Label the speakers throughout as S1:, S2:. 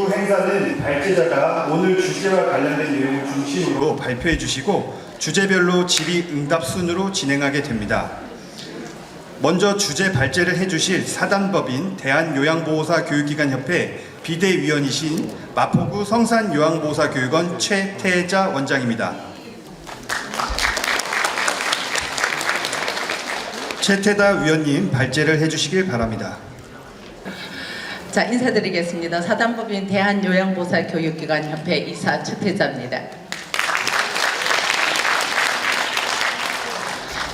S1: 이후 행사는 발제자가 오늘 주제와 관련된 내용을 중심으로 발표해 주시고 주제별로 질의응답 순으로 진행하게 됩니다. 먼저 주제 발제를 해주실 사단법인 대한요양보호사교육기관협회 비대위원이신 마포구 성산요양보호사교육원 최태자 원장입니다. 최태다 위원님 발제를 해주시길 바랍니다.
S2: 자, 인사드리겠습니다. 사단법인 대한요양보호사교육기관협회 이사 최태자입니다.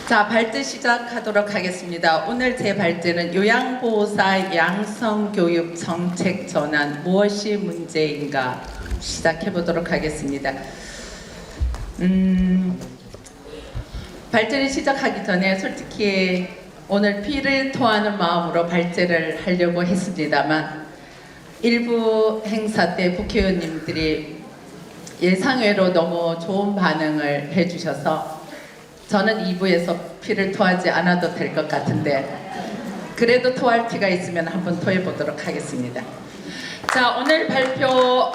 S2: 자, 발제 시작하도록 하겠습니다. 오늘 제 발제는 요양보호사 양성교육 정책 전환 무엇이 문제인가 시작해 보도록 하겠습니다. 발제를 시작하기 전에 솔직히 오늘 피를 토하는 마음으로 발제를 하려고 했습니다만 일부 행사 때 국회의원님들이 예상외로 너무 좋은 반응을 해주셔서 저는 2부에서 피를 토하지 않아도 될 것 같은데 그래도 토할 피가 있으면 한번 토해 보도록 하겠습니다. 자, 오늘 발표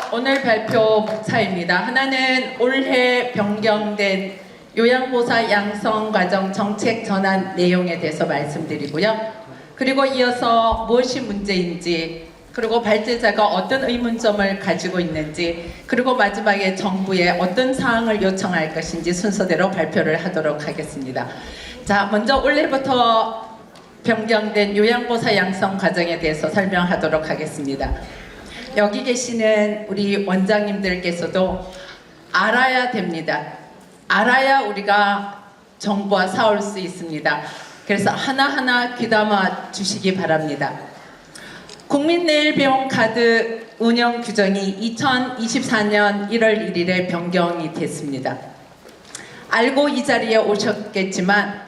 S2: 목차입니다. 하나는 올해 변경된 요양보호사 양성과정 정책 전환 내용에 대해서 말씀드리고요. 그리고 이어서 무엇이 문제인지, 그리고 발제자가 어떤 의문점을 가지고 있는지, 그리고 마지막에 정부에 어떤 사항을 요청할 것인지 순서대로 발표를 하도록 하겠습니다. 자, 먼저 올해부터 변경된 요양보호사 양성 과정에 대해서 설명하도록 하겠습니다. 여기 계시는 우리 원장님들께서도 알아야 됩니다. 알아야 우리가 정부와 싸울 수 있습니다. 그래서 하나하나 귀담아 주시기 바랍니다. 국민내일병원카드 운영 규정이 2024년 1월 1일에 변경이 됐습니다. 알고 이 자리에 오셨겠지만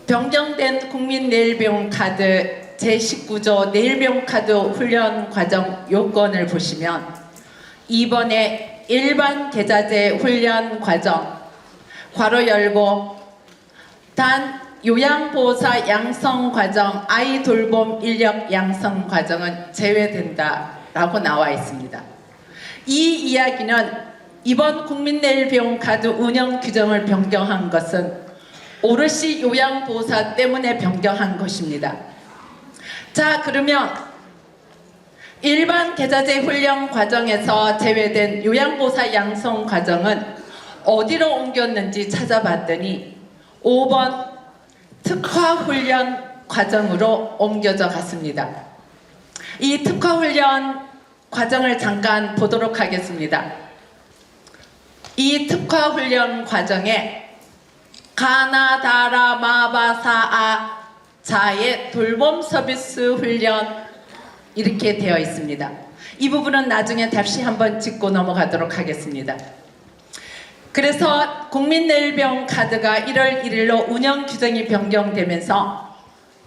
S2: 변경된 국민내일병원카드 제19조 내일병원카드 훈련 과정 요건을 보시면 이번에 일반 계좌제 훈련 과정 괄호 열고 단 요양보호사 양성 과정 아이 돌봄 인력 양성 과정은 제외된다라고 나와 있습니다. 이 이야기는 이번 국민내일병원카드 운영 규정을 변경한 것은 오롯이 요양보호사 때문에 변경한 것입니다. 자, 그러면 일반 계좌제 훈련 과정에서 제외된 요양보호사 양성 과정은 어디로 옮겼는지 찾아봤더니 5번 특화훈련 과정으로 옮겨져 갔습니다. 이 특화훈련 과정을 잠깐 보도록 하겠습니다. 이 특화훈련 과정에 가나다라 마바사아 자의 돌봄 서비스 훈련 이렇게 되어 있습니다. 이 부분은 나중에 다시 한번 짚고 넘어가도록 하겠습니다. 그래서 국민내일병원카드가 1월 1일로 운영 규정이 변경되면서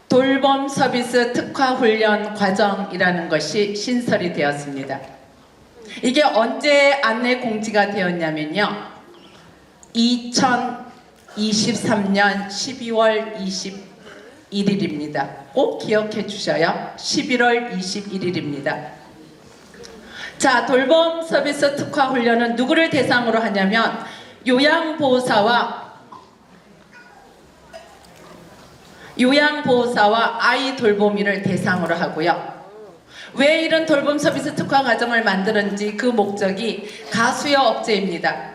S2: 돌봄 서비스 특화훈련 과정이라는 것이 신설이 되었습니다. 이게 언제 안내 공지가 되었냐면요. 2023년 12월 21일입니다. 꼭 기억해 주셔요. 11월 21일입니다. 자, 돌봄 서비스 특화 훈련은 누구를 대상으로 하냐면 요양보호사와 아이 돌보미를 대상으로 하고요. 왜 이런 돌봄 서비스 특화 과정을 만드는지 그 목적이 가수요 억제입니다.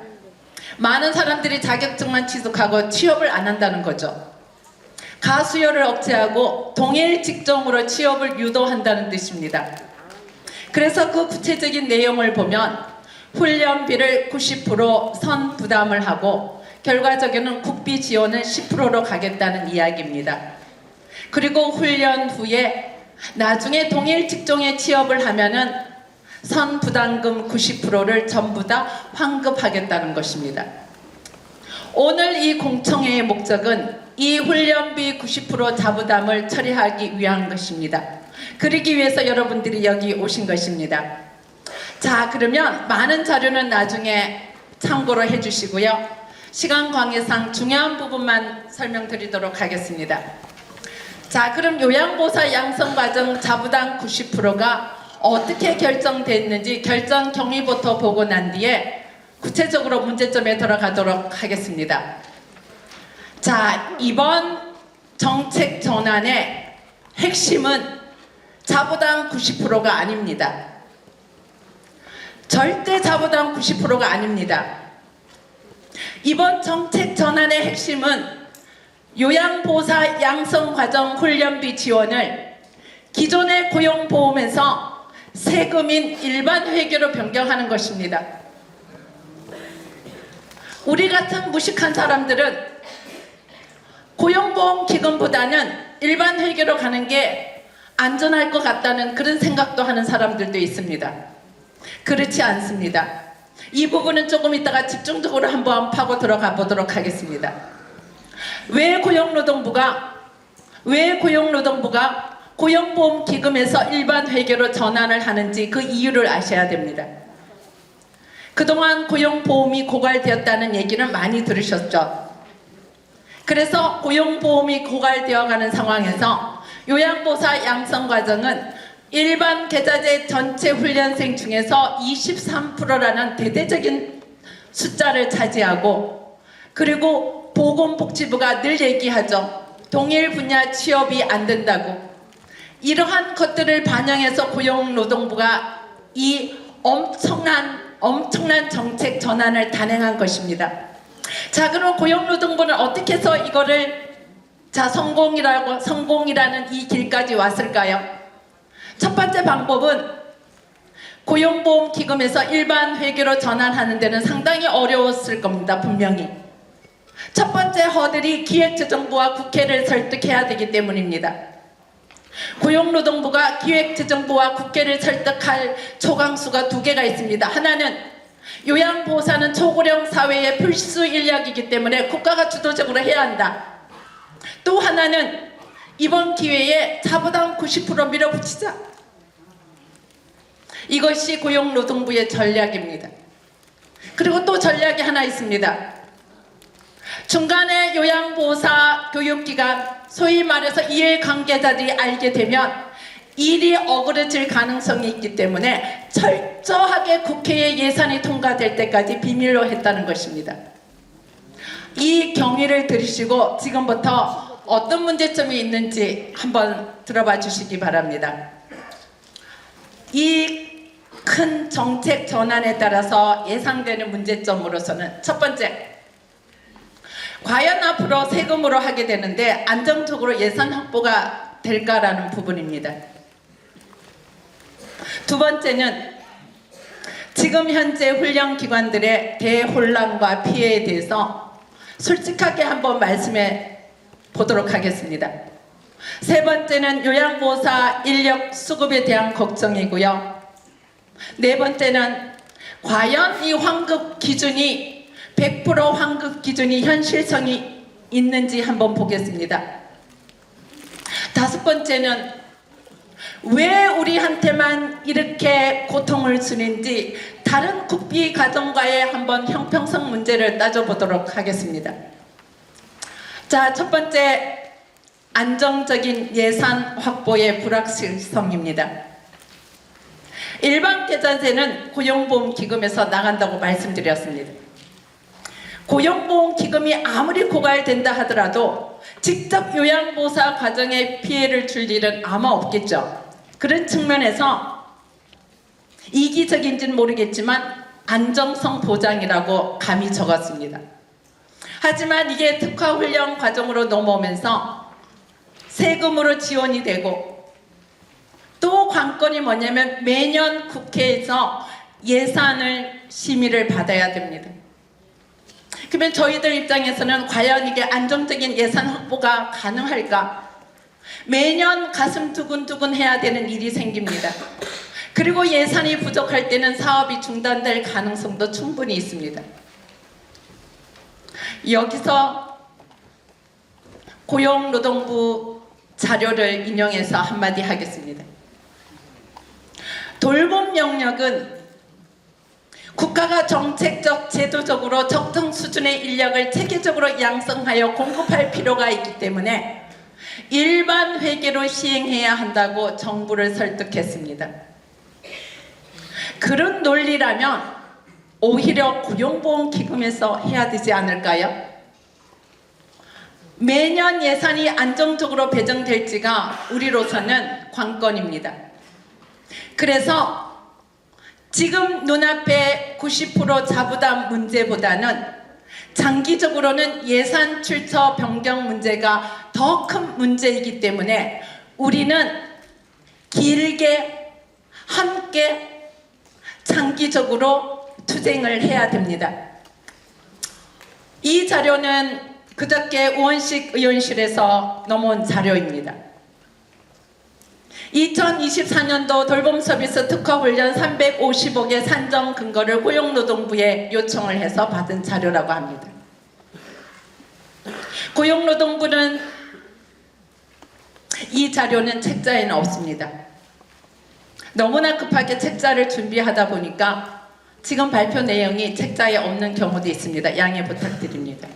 S2: 많은 사람들이 자격증만 취득하고 취업을 안 한다는 거죠. 가수요를 억제하고 동일 직종으로 취업을 유도한다는 뜻입니다. 그래서 그 구체적인 내용을 보면 훈련비를 90% 선부담을 하고 결과적으로는 국비 지원을 10%로 가겠다는 이야기입니다. 그리고 훈련 후에 나중에 동일 직종에 취업을 하면은 선부담금 90%를 전부 다 환급하겠다는 것입니다. 오늘 이 공청회의 목적은 이 훈련비 90% 자부담을 처리하기 위한 것입니다. 그러기 위해서 여러분들이 여기 오신 것입니다. 자, 그러면 많은 자료는 나중에 참고로 해주시고요. 시간 관계상 중요한 부분만 설명드리도록 하겠습니다. 자, 그럼 요양보호사 양성과정 자부담 90%가 어떻게 결정됐는지 결정 경위부터 보고 난 뒤에 구체적으로 문제점에 들어가도록 하겠습니다. 자, 이번 정책 전환의 핵심은 자부당 90%가 아닙니다. 절대 자부당 90%가 아닙니다. 이번 정책 전환의 핵심은 요양보호사 양성과정 훈련비 지원을 기존의 고용보험에서 세금인 일반 회계로 변경하는 것입니다. 우리 같은 무식한 사람들은 고용보험 기금보다는 일반 회계로 가는 게 안전할 것 같다는 그런 생각도 하는 사람들도 있습니다. 그렇지 않습니다. 이 부분은 조금 이따가 집중적으로 한번 파고 들어가 보도록 하겠습니다. 왜 고용노동부가 고용보험 기금에서 일반 회계로 전환을 하는지 그 이유를 아셔야 됩니다. 그동안 고용보험이 고갈되었다는 얘기는 많이 들으셨죠. 그래서 고용보험이 고갈되어가는 상황에서 요양보호사 양성과정은 일반 계좌제 전체 훈련생 중에서 23%라는 대대적인 숫자를 차지하고, 그리고 보건복지부가 늘 얘기하죠. 동일 분야 취업이 안 된다고. 이러한 것들을 반영해서 고용노동부가 이 엄청난 정책 전환을 단행한 것입니다. 자, 그럼 고용노동부는 어떻게 해서 이거를 성공이라는 이 길까지 왔을까요? 첫 번째 방법은 고용보험 기금에서 일반 회계로 전환하는 데는 상당히 어려웠을 겁니다. 분명히. 첫 번째 허들이 기획재정부와 국회를 설득해야 되기 때문입니다. 고용노동부가 기획재정부와 국회를 설득할 초강수가 두 개가 있습니다. 하나는 요양보호사는 초고령 사회의 필수 인력이기 때문에 국가가 주도적으로 해야 한다. 또 하나는 이번 기회에 자부당 90% 밀어붙이자. 이것이 고용노동부의 전략입니다. 그리고 또 전략이 하나 있습니다. 중간에 요양보호사 교육기관, 소위 말해서 이해관계자들이 알게 되면 일이 어그러질 가능성이 있기 때문에 철저하게 국회의 예산이 통과될 때까지 비밀로 했다는 것입니다. 이 경위를 들으시고 지금부터 어떤 문제점이 있는지 한번 들어봐 주시기 바랍니다. 이 큰 정책 전환에 따라서 예상되는 문제점으로서는 첫 번째, 과연 앞으로 세금으로 하게 되는데 안정적으로 예산 확보가 될까라는 부분입니다. 두 번째는 지금 현재 훈련기관들의 대혼란과 피해에 대해서 솔직하게 한번 말씀해 보도록 하겠습니다. 세 번째는 요양보호사 인력 수급에 대한 걱정이고요. 네 번째는 과연 이 환급 기준이 100% 환급 기준이 현실성이 있는지 한번 보겠습니다. 다섯 번째는 왜 우리한테만 이렇게 고통을 주는지 다른 국비 가정과의 한번 형평성 문제를 따져보도록 하겠습니다. 자, 첫 번째, 안정적인 예산 확보의 불확실성입니다. 일반 계좌제는 고용보험 기금에서 나간다고 말씀드렸습니다. 고용보험 기금이 아무리 고갈된다 하더라도 직접 요양보호사 과정에 피해를 줄 일은 아마 없겠죠. 그런 측면에서 이기적인지는 모르겠지만 안정성 보장이라고 감히 적었습니다. 하지만 이게 특화훈련 과정으로 넘어오면서 세금으로 지원이 되고, 또 관건이 뭐냐면 매년 국회에서 예산을 심의를 받아야 됩니다. 그러면 저희들 입장에서는 과연 이게 안정적인 예산 확보가 가능할까? 매년 가슴 두근두근 해야 되는 일이 생깁니다. 그리고 예산이 부족할 때는 사업이 중단될 가능성도 충분히 있습니다. 여기서 고용노동부 자료를 인용해서 한마디 하겠습니다. 돌봄 영역은 국가가 정책적, 제도적으로 적정 수준의 인력을 체계적으로 양성하여 공급할 필요가 있기 때문에 일반 회계로 시행해야 한다고 정부를 설득했습니다. 그런 논리라면 오히려 고용보험기금에서 해야 되지 않을까요? 매년 예산이 안정적으로 배정될지가 우리로서는 관건입니다. 그래서 지금 눈앞에 90% 자부담 문제보다는 장기적으로는 예산 출처 변경 문제가 더 큰 문제이기 때문에 우리는 길게 함께 장기적으로 투쟁을 해야 됩니다. 이 자료는 그저께 우원식 의원실에서 넘어온 자료입니다. 2024년도 돌봄 서비스 특화 훈련 350억의 산정 근거를 고용노동부에 요청을 해서 받은 자료라고 합니다. 고용노동부는 이 자료는 책자에는 없습니다. 너무나 급하게 책자를 준비하다 보니까 지금 발표 내용이 책자에 없는 경우도 있습니다. 양해 부탁드립니다.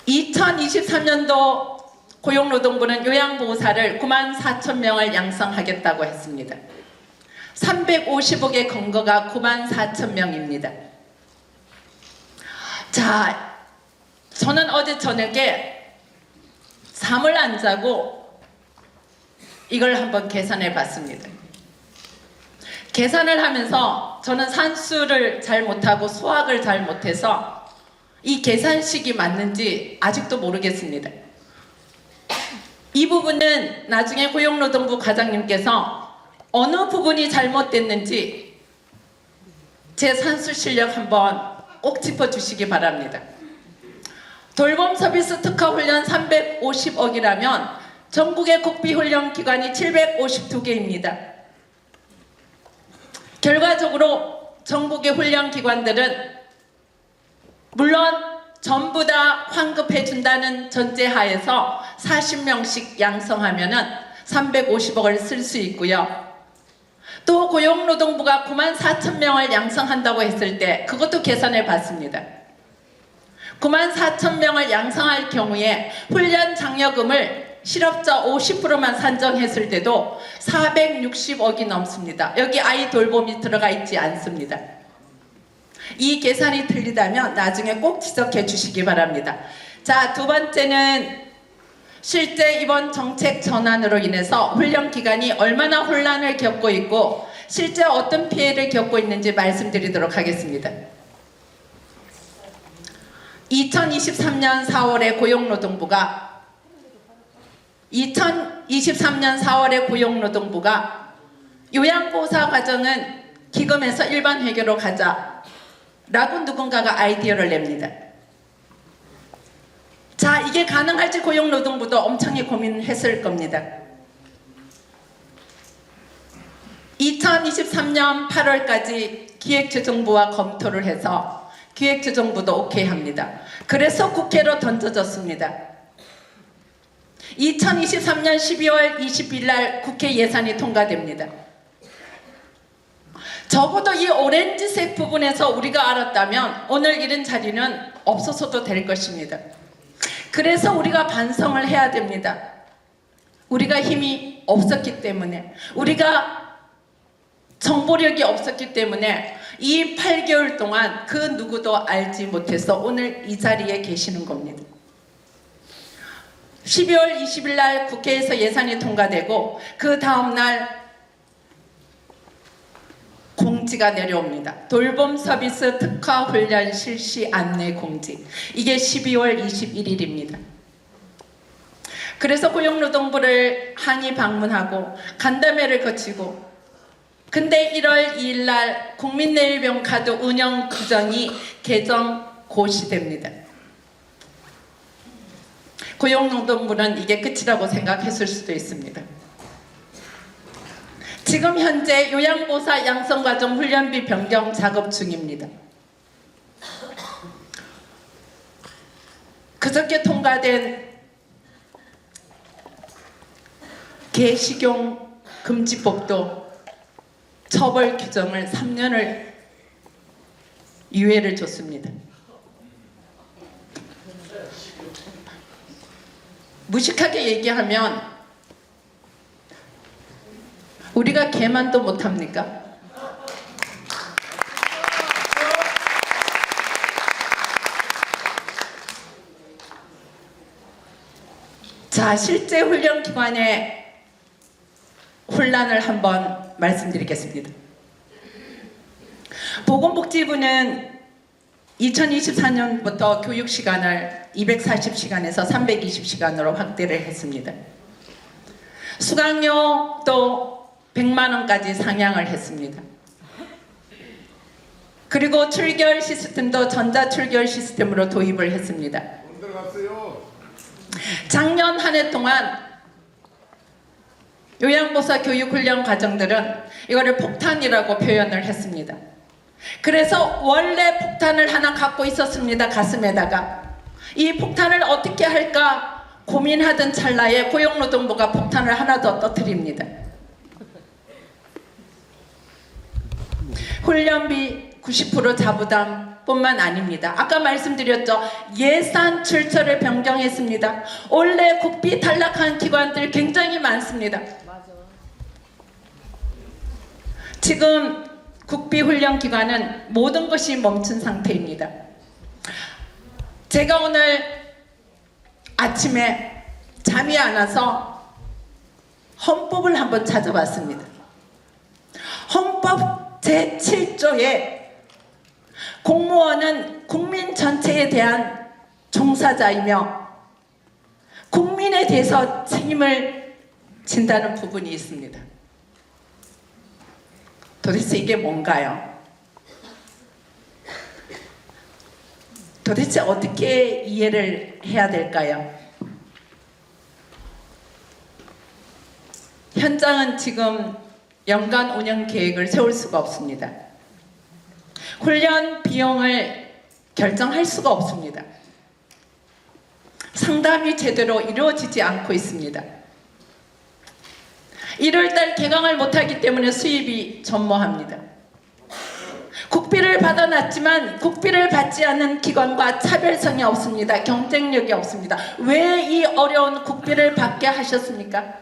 S2: 2023년도 고용노동부는 요양보호사를 94,000명을 양성하겠다고 했습니다. 350억의 근거가 94,000명입니다. 자, 저는 어제 저녁에 잠을 안 자고 이걸 한번 계산해 봤습니다. 계산을 하면서 저는 산수를 잘 못하고 수학을 잘 못해서 이 계산식이 맞는지 아직도 모르겠습니다. 이 부분은 나중에 고용노동부 과장님께서 어느 부분이 잘못됐는지 제 산수 실력 한번 꼭 짚어주시기 바랍니다. 돌봄 서비스 특화 훈련 350억이라면 전국의 국비훈련 기관이 752개입니다. 결과적으로 전국의 훈련 기관들은 물론 전부 다 환급해 준다는 전제하에서 40명씩 양성하면은 350억을 쓸 수 있고요. 또 고용노동부가 94,000명을 양성한다고 했을 때 그것도 계산해 봤습니다. 94,000명을 양성할 경우에 훈련 장려금을 실업자 50%만 산정했을 때도 460억이 넘습니다. 여기 아이 돌봄이 들어가 있지 않습니다. 이 계산이 틀리다면 나중에 꼭 지적해 주시기 바랍니다. 자, 두 번째는 실제 이번 정책 전환으로 인해서 훈련 기간이 얼마나 혼란을 겪고 있고 실제 어떤 피해를 겪고 있는지 말씀드리도록 하겠습니다. 2023년 4월에 고용노동부가 요양보호사 과정은 기금에서 일반 회계로 가자 라고 누군가가 아이디어를 냅니다. 자, 이게 가능할지 고용노동부도 엄청나게 고민했을 겁니다. 2023년 8월까지 기획재정부와 검토를 해서 기획재정부도 오케이 합니다. 그래서 국회로 던져졌습니다. 2023년 12월 20일 날 국회 예산이 통과됩니다. 적어도 이 오렌지색 부분에서 우리가 알았다면 오늘 이런 자리는 없어서도 될 것입니다. 그래서 우리가 반성을 해야 됩니다. 우리가 힘이 없었기 때문에, 우리가 정보력이 없었기 때문에 이 8개월 동안 그 누구도 알지 못해서 오늘 이 자리에 계시는 겁니다. 12월 20일 날 국회에서 예산이 통과되고 그 다음 날 공지가 내려옵니다. 돌봄 서비스 특화 훈련 실시 안내 공지. 이게 12월 21일입니다. 그래서 고용노동부를 항의 방문하고 간담회를 거치고 근데 1월 2일 날 국민내일병 카드 운영 규정이 개정 고시됩니다. 고용노동부는 이게 끝이라고 생각했을 수도 있습니다. 지금 현재 요양보호사 양성과정 훈련비 변경 작업 중입니다. 그저께 통과된 개식용 금지법도 처벌 규정을 3년을 유예를 줬습니다. 무식하게 얘기하면 우리가 개만도 못합니까? 자, 실제 훈련 기관의 혼란을 한번 말씀드리겠습니다. 보건복지부는 2024년부터 교육 시간을 240시간에서 320시간으로 확대를 했습니다. 수강료도 100만 원까지 상향을 했습니다. 그리고 출결 시스템도 전자출결 시스템으로 도입을 했습니다. 작년 한 해 동안 요양보사 교육훈련 과정들은 이거를 폭탄이라고 표현을 했습니다. 그래서 원래 폭탄을 하나 갖고 있었습니다. 가슴에다가. 이 폭탄을 어떻게 할까 고민하던 찰나에 고용노동부가 폭탄을 하나 더 터뜨립니다. 훈련비 90% 자부담뿐만 아닙니다. 아까 말씀드렸죠. 예산 출처를 변경했습니다. 원래 국비 탈락한 기관들 굉장히 많습니다. 지금 국비 훈련 기관은 모든 것이 멈춘 상태입니다. 제가 오늘 아침에 잠이 안 와서 헌법을 한번 찾아봤습니다. 헌법 제7조에 공무원은 국민 전체에 대한 종사자이며 국민에 대해서 책임을 진다는 부분이 있습니다. 도대체 이게 뭔가요? 도대체 어떻게 이해를 해야 될까요? 현장은 지금 연간 운영 계획을 세울 수가 없습니다. 훈련 비용을 결정할 수가 없습니다. 상담이 제대로 이루어지지 않고 있습니다. 1월달 개강을 못하기 때문에 수입이 전무합니다. 국비를 받아놨지만 국비를 받지 않는 기관과 차별성이 없습니다. 경쟁력이 없습니다. 왜 이 어려운 국비를 받게 하셨습니까?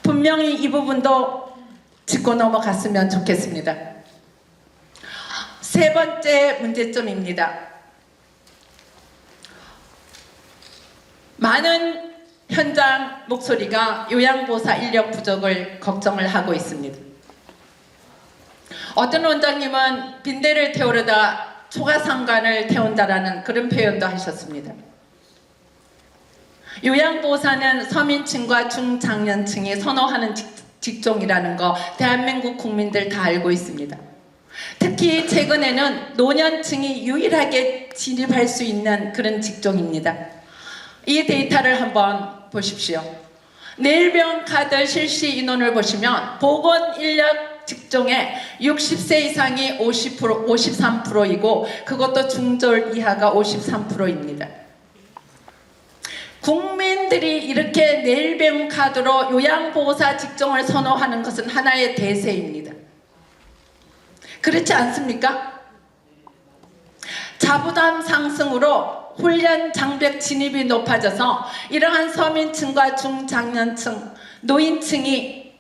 S2: 분명히 이 부분도 짚고 넘어갔으면 좋겠습니다. 세 번째 문제점입니다. 많은 현장 목소리가 요양보호사 인력 부족을 걱정을 하고 있습니다. 어떤 원장님은 빈대를 태우려다 초가상간을 태운다라는 그런 표현도 하셨습니다. 요양보호사는 서민층과 중장년층이 선호하는 직종이라는 거 대한민국 국민들 다 알고 있습니다. 특히 최근에는 노년층이 유일하게 진입할 수 있는 그런 직종입니다. 이 데이터를 한번 보십시오. 내일병 카드 실시 인원을 보시면 보건인력 직종의 60세 이상이 53%이고 그것도 중졸 이하가 53%입니다. 국민들이 이렇게 내일병 카드로 요양보호사 직종을 선호하는 것은 하나의 대세입니다. 그렇지 않습니까? 자부담 상승으로 훈련 장벽 진입이 높아져서 이러한 서민층과 중장년층, 노인층이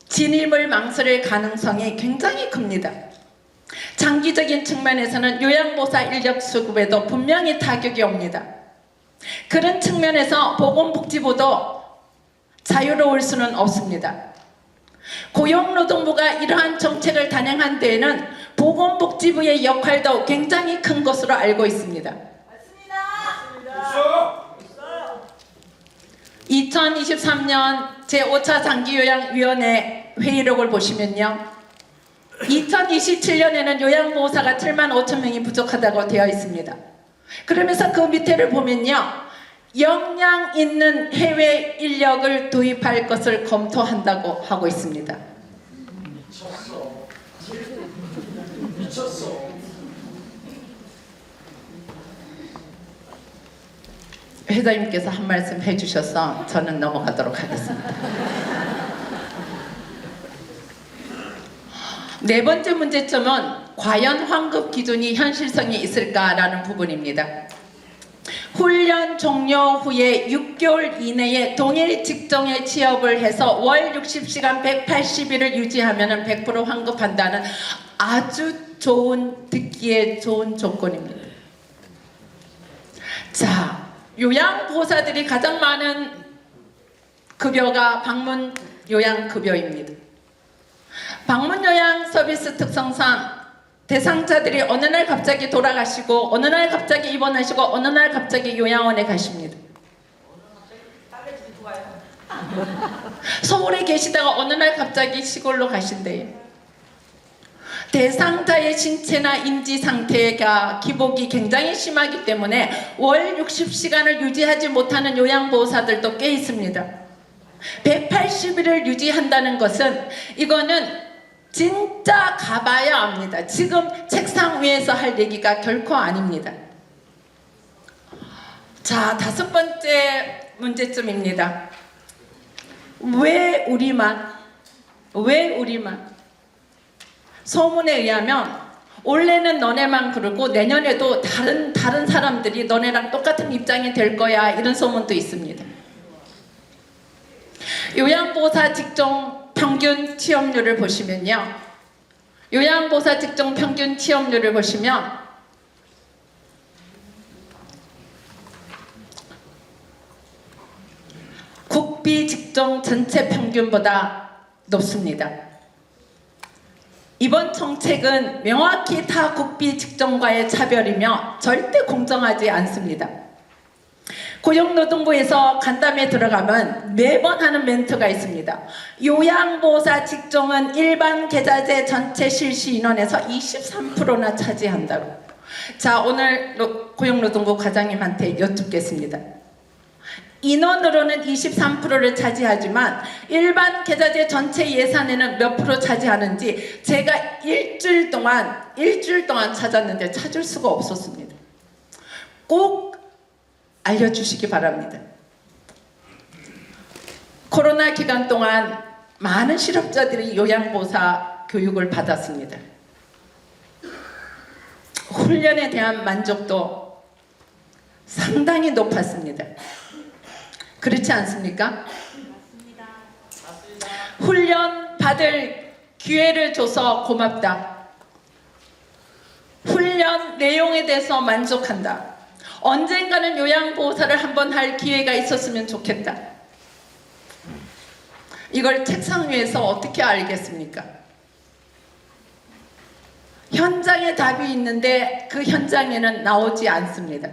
S2: 진입을 망설일 가능성이 굉장히 큽니다. 장기적인 측면에서는 요양보호사 인력 수급에도 분명히 타격이 옵니다. 그런 측면에서 보건복지부도 자유로울 수는 없습니다. 고용노동부가 이러한 정책을 단행한 데에는 보건복지부의 역할도 굉장히 큰 것으로 알고 있습니다. 2023년 제5차 장기요양위원회 회의록을 보시면요. 2027년에는 요양보호사가 7만 5천 명이 부족하다고 되어 있습니다. 그러면서 그 밑에를 보면요. 역량 있는 해외 인력을 도입할 것을 검토한다고 하고 있습니다. 미쳤어. 회장님께서 한 말씀 해주셔서 저는 넘어가도록 하겠습니다. 네 번째 문제점은 과연 환급 기준이 현실성이 있을까라는 부분입니다. 훈련 종료 후에 6개월 이내에 동일 직종에 취업을 해서 월 60시간 180일을 유지하면 100% 환급한다는 아주 좋은, 듣기에 좋은 조건입니다. 자, 요양보호사들이 가장 많은 급여가 방문 요양급여입니다. 방문 요양 서비스 특성상 대상자들이 어느 날 갑자기 돌아가시고 어느 날 갑자기 입원하시고 어느 날 갑자기 요양원에 가십니다. 서울에 계시다가 어느 날 갑자기 시골로 가신대요. 대상자의 신체나 인지 상태가 기복이 굉장히 심하기 때문에 월 60시간을 유지하지 못하는 요양보호사들도 꽤 있습니다. 180일을 유지한다는 것은 이거는 진짜 가봐야 합니다. 지금 책상 위에서 할 얘기가 결코 아닙니다. 자, 5번째 문제점입니다. 왜 우리만? 소문에 의하면 올해는 너네만 그러고 내년에도 다른 사람들이 너네랑 똑같은 입장이 될 거야, 이런 소문도 있습니다. 요양보호사 직종 평균 취업률을 보시면요, 요양보호사 직종 평균 취업률을 보시면 국비 직종 전체 평균보다 높습니다. 이번 정책은 명확히 타 국비 직종과의 차별이며 절대 공정하지 않습니다. 고용노동부에서 간담회 들어가면 매번 하는 멘트가 있습니다. 요양보호사 직종은 일반 계좌제 전체 실시 인원에서 23%나 차지한다고. 자, 오늘 고용노동부 과장님한테 여쭙겠습니다. 인원으로는 23%를 차지하지만 일반 계좌제 전체 예산에는 몇 프로 차지하는지 제가 일주일 동안 찾았는데 찾을 수가 없었습니다. 꼭 알려주시기 바랍니다. 코로나 기간 동안 많은 실업자들이 요양보호사 교육을 받았습니다. 훈련에 대한 만족도 상당히 높았습니다. 그렇지 않습니까? 훈련 받을 기회를 줘서 고맙다. 훈련 내용에 대해서 만족한다. 언젠가는 요양보호사를 한번 할 기회가 있었으면 좋겠다. 이걸 책상 위에서 어떻게 알겠습니까? 현장에 답이 있는데 그 현장에는 나오지 않습니다.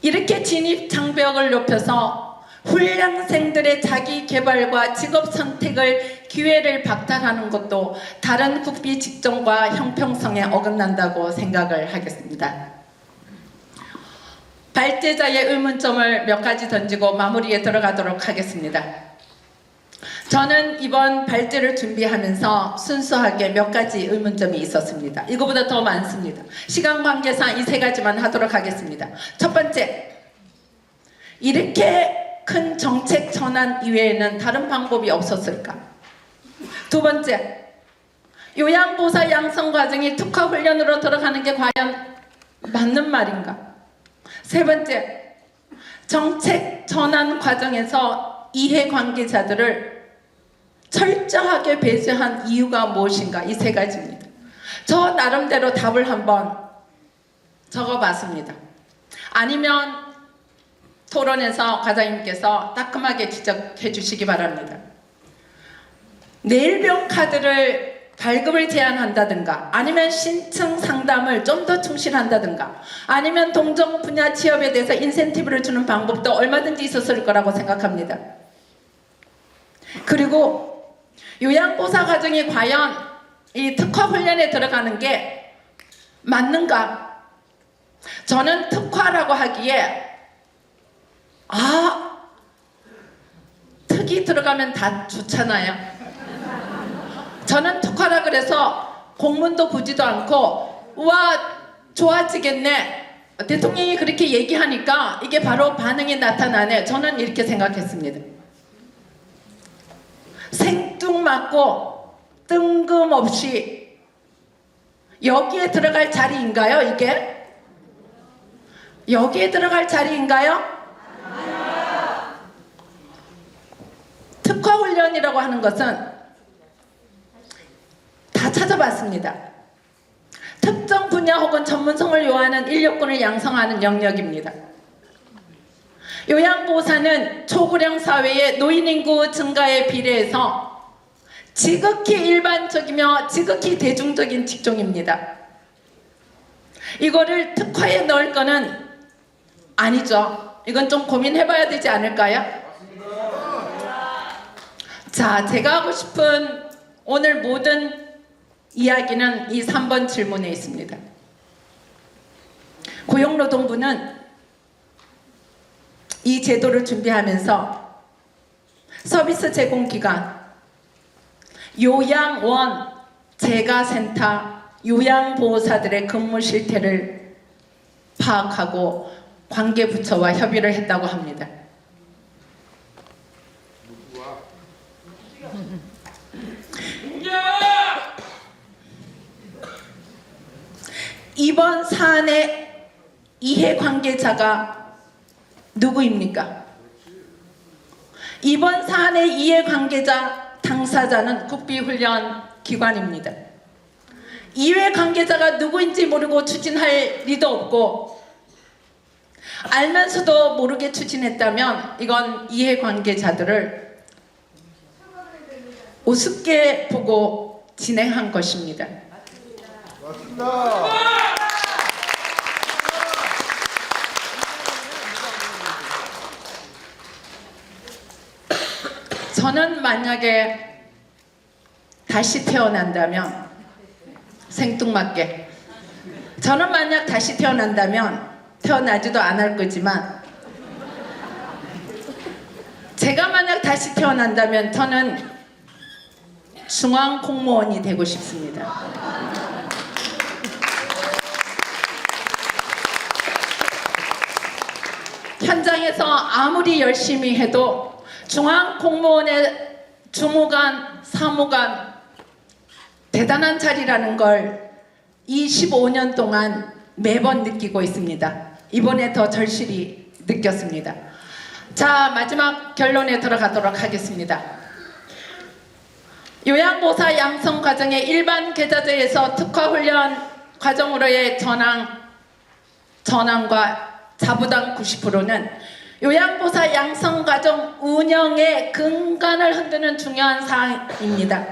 S2: 이렇게 진입 장벽을 높여서 훈련생들의 자기 개발과 직업 선택을 기회를 박탈하는 것도 다른 국비 직종과 형평성에 어긋난다고 생각을 하겠습니다. 발제자의 의문점을 몇 가지 던지고 마무리에 들어가도록 하겠습니다. 저는 이번 발제를 준비하면서 순수하게 몇 가지 의문점이 있었습니다. 이거보다 더 많습니다. 시간 관계상 이 3가지만 하도록 하겠습니다. 첫 번째, 이렇게 큰 정책 전환 이외에는 다른 방법이 없었을까? 두 번째, 요양보호사 양성 과정이 특화 훈련으로 들어가는 게 과연 맞는 말인가? 세 번째, 정책 전환 과정에서 이해관계자들을 철저하게 배제한 이유가 무엇인가? 이 3가지입니다. 저 나름대로 답을 한번 적어봤습니다. 아니면 토론에서 과장님께서 따끔하게 지적해 주시기 바랍니다. 내일병 카드를 발급을 제한한다든가, 아니면 신청 상담을 좀 더 충실한다든가, 아니면 동종 분야 취업에 대해서 인센티브를 주는 방법도 얼마든지 있었을 거라고 생각합니다. 그리고 요양보호사 과정이 과연 이 특화 훈련에 들어가는 게 맞는가? 저는 특화라고 하기에 특이 들어가면 다 좋잖아요. 저는 특화라 그래서 공문도 보지도 않고 우와 좋아지겠네, 대통령이 그렇게 얘기하니까 이게 바로 반응이 나타나네, 저는 이렇게 생각했습니다. 생뚱맞고 뜬금없이 여기에 들어갈 자리인가요? 이게? 여기에 들어갈 자리인가요? 특화훈련이라고 하는 것은 다 찾아봤습니다. 특정 분야 혹은 전문성을 요하는 인력군을 양성하는 영역입니다. 요양보호사는 초고령 사회의 노인 인구 증가에 비례해서 지극히 일반적이며 지극히 대중적인 직종입니다. 이거를 특화에 넣을 거는 아니죠. 이건 좀 고민해봐야 되지 않을까요? 자, 제가 하고 싶은 오늘 모든 이야기는 이 3번 질문에 있습니다. 고용노동부는 이 제도를 준비하면서 서비스 제공 기관, 요양원, 재가센터, 요양보호사들의 근무 실태를 파악하고 관계부처와 협의를 했다고 합니다. 이번 사안의 이해관계자가 누구입니까? 이번 사안의 이해관계자 당사자는 국비훈련 기관입니다. 이해관계자가 누구인지 모르고 추진할 리도 없고 알면서도 모르게 추진했다면 이건 이해관계자들을 우습게 보고 진행한 것입니다.
S3: 맞습니다.
S2: 저는 만약에 다시 태어난다면 생뚱맞게 저는 만약 다시 태어난다면 태어나지도 않을 거지만 제가 만약 다시 태어난다면 저는 중앙 공무원이 되고 싶습니다. 현장에서 아무리 열심히 해도 중앙 공무원의 주무관, 사무관 대단한 자리라는 걸 이 15년 동안 매번 느끼고 있습니다. 이번에 더 절실히 느꼈습니다. 자, 마지막 결론에 들어가도록 하겠습니다. 요양보호사 양성 과정의 일반 계좌제에서 특화훈련 과정으로의 전환과 자부담 90%는 요양보호사 양성 과정 운영의 근간을 흔드는 중요한 사항입니다.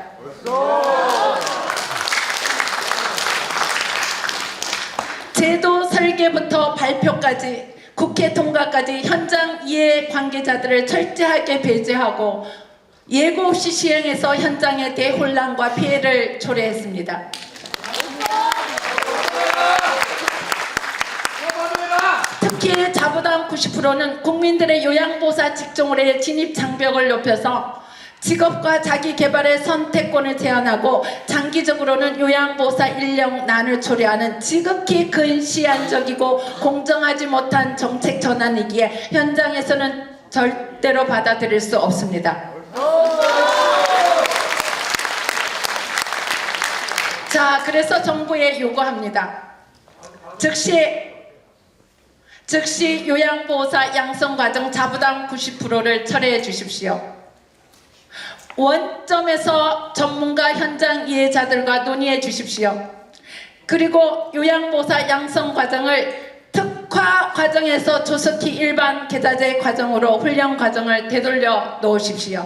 S2: 제도 설계부터 발표까지 국회 통과까지 현장 이해 관계자들을 철저하게 배제하고 예고 없이 시행해서 현장의 대혼란과 피해를 초래했습니다. 특히 자부담 90%는 국민들의 요양보호사 직종으로의 진입 장벽을 높여서 직업과 자기 개발의 선택권을 제한하고 장기적으로는 요양보호사 인력난을 초래하는 지극히 근시안적이고 공정하지 못한 정책 전환이기에 현장에서는 절대로 받아들일 수 없습니다. 자, 그래서 정부에 요구합니다. 즉시 요양보호사 양성과정 자부담 90%를 철회해 주십시오. 원점에서 전문가 현장 이해자들과 논의해 주십시오. 그리고 요양보호사 양성 과정을 특화 과정에서 조속히 일반 계좌제 과정으로 훈련 과정을 되돌려 놓으십시오.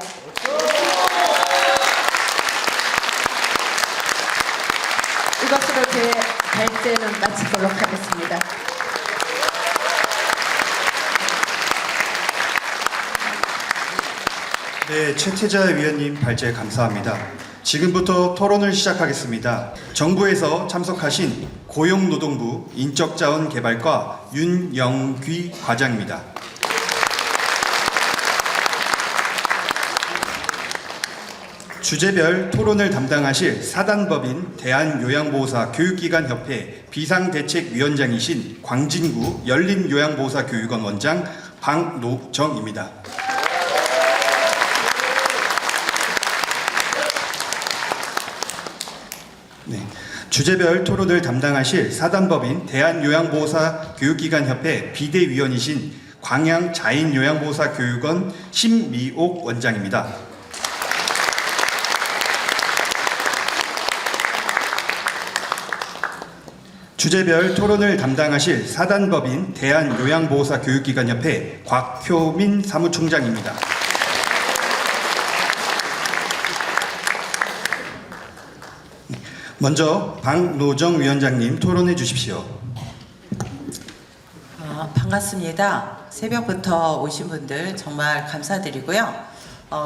S2: 이것으로 제 발제는 마치도록 하겠습니다.
S1: 네, 최태자 위원님 발제 감사합니다. 지금부터 토론을 시작하겠습니다. 정부에서 참석하신 고용노동부 인적자원개발과 윤영귀 과장입니다. 주제별 토론을 담당하실 사단법인 대한요양보호사 교육기관협회 비상대책위원장이신 광진구 열린요양보호사교육원 원장 박노정입니다. 네, 주제별 토론을 담당하실 사단법인 대한요양보호사 교육기관협회 비대위원이신 광양자인요양보호사교육원 신미옥 원장입니다. 주제별 토론을 담당하실 사단법인 대한요양보호사교육기관협회 곽효민 사무총장입니다. 먼저 박노정 위원장님 토론해 주십시오.
S3: 반갑습니다. 새벽부터 오신 분들 정말 감사드리고요.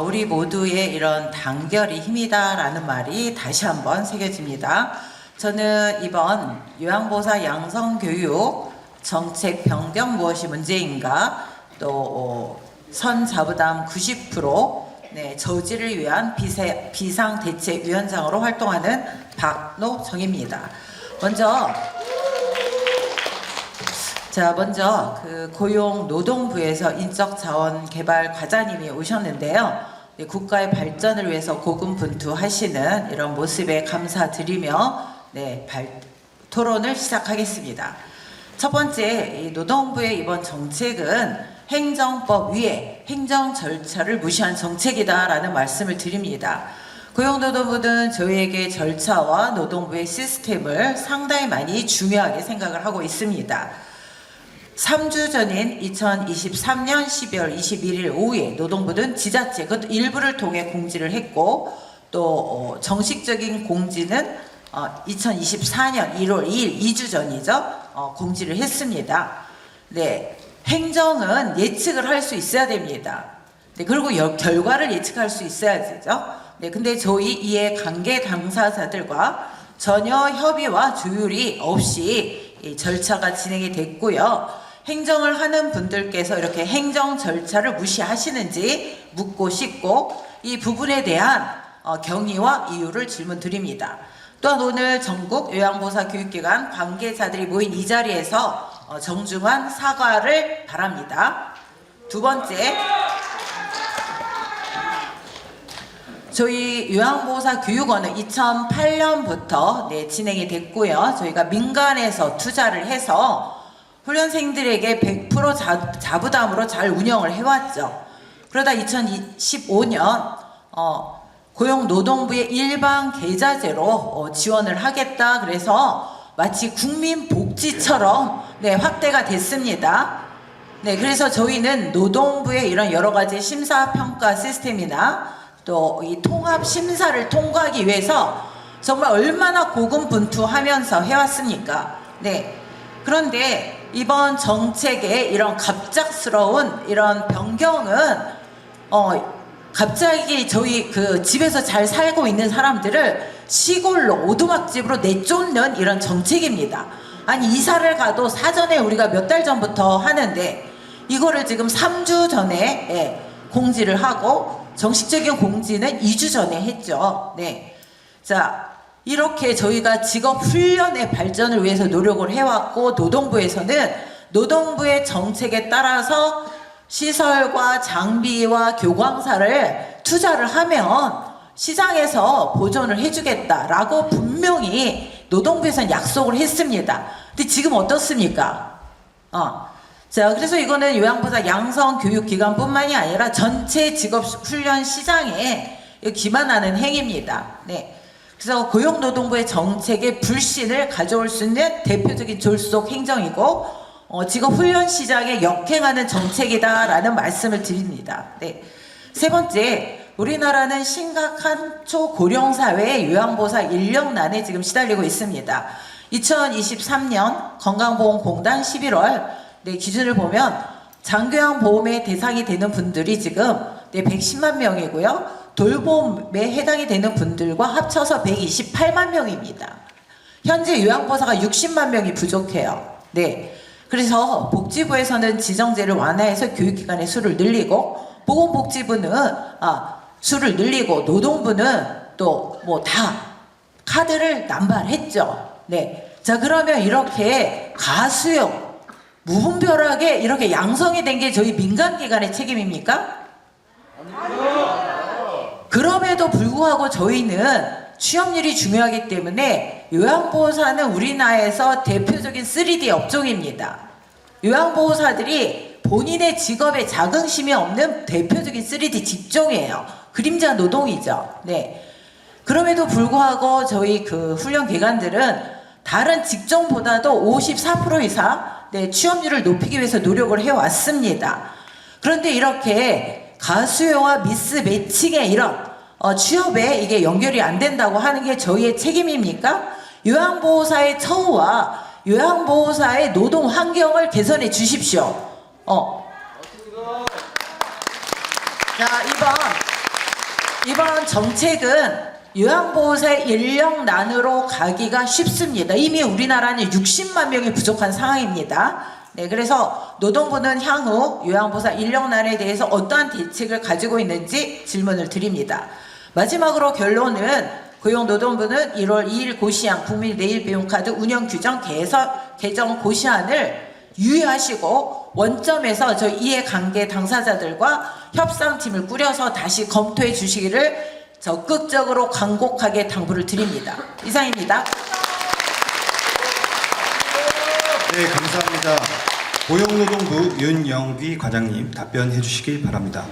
S3: 우리 모두의 이런 단결이 힘이다라는 말이 다시 한번 새겨집니다. 저는 이번 요양보호사 양성교육 정책 변경 무엇이 문제인가, 또 선자부담 90% 저지를 위한 비상대책위원장으로 활동하는 박노정입니다. 먼저 그 고용노동부에서 인적자원개발과장님이 오셨는데요. 국가의 발전을 위해서 고군분투하시는 이런 모습에 감사드리며 토론을 시작하겠습니다. 첫 번째, 이 노동부의 이번 정책은 행정법 위에 행정 절차를 무시한 정책이다라는 말씀을 드립니다. 고용노동부는 저희에게 절차와 노동부의 시스템을 상당히 많이 중요하게 생각을 하고 있습니다. 3주 전인 2023년 12월 21일 오후에 노동부는 지자체, 그것도 일부를 통해 공지를 했고, 또 정식적인 공지는 2024년 1월 2일 2주 전이죠. 공지를 했습니다. 행정은 예측을 할 수 있어야 됩니다. 그리고 결과를 예측할 수 있어야 되죠. 근데 저희 이해 관계 당사자들과 전혀 협의와 조율이 없이 이 절차가 진행이 됐고요. 행정을 하는 분들께서 이렇게 행정 절차를 무시하시는지 묻고 싶고, 이 부분에 대한 경위와 이유를 질문 드립니다. 또한 오늘 전국 요양보호사 교육기관 관계자들이 모인 이 자리에서 정중한 사과를 바랍니다. 두 번째, 저희 요양보호사 교육원은 2008년부터 진행이 됐고요. 저희가 민간에서 투자를 해서 훈련생들에게 100% 자부담으로 잘 운영을 해왔죠. 그러다 2015년 고용노동부의 일반 계좌제로 지원을 하겠다 그래서 마치 국민복지처럼 확대가 됐습니다. 그래서 저희는 노동부의 이런 여러 가지 심사평가 시스템이나 또 이 통합 심사를 통과하기 위해서 정말 얼마나 고군분투하면서 해왔습니까? 그런데 이번 정책의 이런 갑작스러운 이런 변경은 갑자기 저희 그 집에서 잘 살고 있는 사람들을 시골로 오두막집으로 내쫓는 이런 정책입니다. 아니, 이사를 가도 사전에 우리가 몇 달 전부터 하는데 이거를 지금 3주 전에 공지를 하고 정식적인 공지는 2주 전에 했죠. 자, 이렇게 저희가 직업 훈련의 발전을 위해서 노력을 해왔고, 노동부에서는 노동부의 정책에 따라서 시설과 장비와 교광사를 투자를 하면 시장에서 보존을 해주겠다라고 분명히 노동부에서는 약속을 했습니다. 근데 지금 어떻습니까? 자, 그래서 이거는 요양보호사 양성교육기관뿐만이 아니라 전체 직업훈련 시장에 기반하는 행위입니다. 그래서 고용노동부의 정책에 불신을 가져올 수 있는 대표적인 졸속 행정이고, 직업훈련 시장에 역행하는 정책이다라는 말씀을 드립니다. 세 번째, 우리나라는 심각한 초고령사회의 요양보호사 인력난에 지금 시달리고 있습니다. 2023년 건강보험공단 11월 기준을 보면 장교양보험의 대상이 되는 분들이 지금 110만 명이고요. 돌봄에 해당이 되는 분들과 합쳐서 128만 명입니다. 현재 요양보호사가 60만 명이 부족해요. 그래서 복지부에서는 지정제를 완화해서 교육기관의 수를 늘리고, 보건복지부는 수를 늘리고, 노동부는 또 뭐 다 카드를 남발했죠. 자, 그러면 이렇게 가수용 무분별하게 이렇게 양성이 된 게 저희 민간기관의 책임입니까? 그럼에도 불구하고 저희는 취업률이 중요하기 때문에 요양보호사는 우리나라에서 대표적인 3D 업종입니다. 요양보호사들이 본인의 직업에 자긍심이 없는 대표적인 3D 직종이에요. 그림자 노동이죠. 그럼에도 불구하고 저희 그 훈련 기관들은 다른 직종보다도 54% 이상 취업률을 높이기 위해서 노력을 해왔습니다. 그런데 이렇게 가수요와 미스 매칭의 이런 취업에 이게 연결이 안 된다고 하는 게 저희의 책임입니까? 요양보호사의 처우와 요양보호사의 노동 환경을 개선해 주십시오. 자, 이번 정책은 요양보호사의 인력난으로 가기가 쉽습니다. 이미 우리나라는 60만 명이 부족한 상황입니다. 네, 그래서 노동부는 향후 요양보호사 인력난에 대해서 어떠한 대책을 가지고 있는지 질문을 드립니다. 마지막으로 결론은 고용노동부는 1월 2일 고시안 국민 내일배움카드 운영 규정 개정 고시안을 유의하시고 원점에서 저희 이해관계 당사자들과 협상팀을 꾸려서 다시 검토해 주시기를 적극적으로 간곡하게 당부를 드립니다. 이상입니다.
S1: 네, 감사합니다. 고용노동부 윤영귀 과장님 답변해 주시길 바랍니다.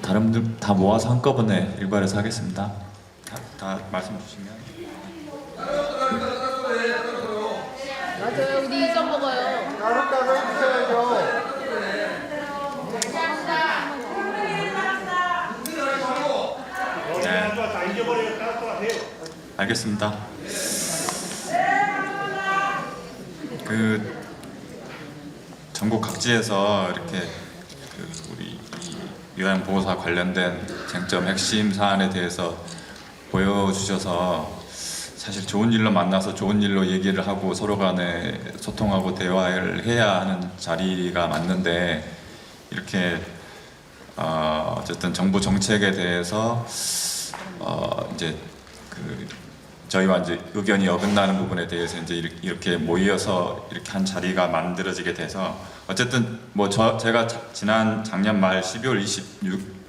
S4: 다른 분들 다 모아서 한꺼번에 일괄해서 하겠습니다.
S1: 다 말씀 주시면.
S5: 맞아요. 우리 이점 먹어요.
S4: 알겠습니다. 전국 각지에서 이렇게 우리 이 요양보호사 관련된 쟁점 핵심 사안에 대해서 보여주셔서 사실 좋은 일로 만나서 좋은 일로 얘기를 하고 서로 간에 소통하고 대화를 해야 하는 자리가 맞는데 이렇게 어쨌든 정부 정책에 대해서 이제 저희와 이제 의견이 어긋나는 부분에 대해서 이제 이렇게 모여서 이렇게 한 자리가 만들어지게 돼서 어쨌든 뭐 제가 지난 작년 말 12월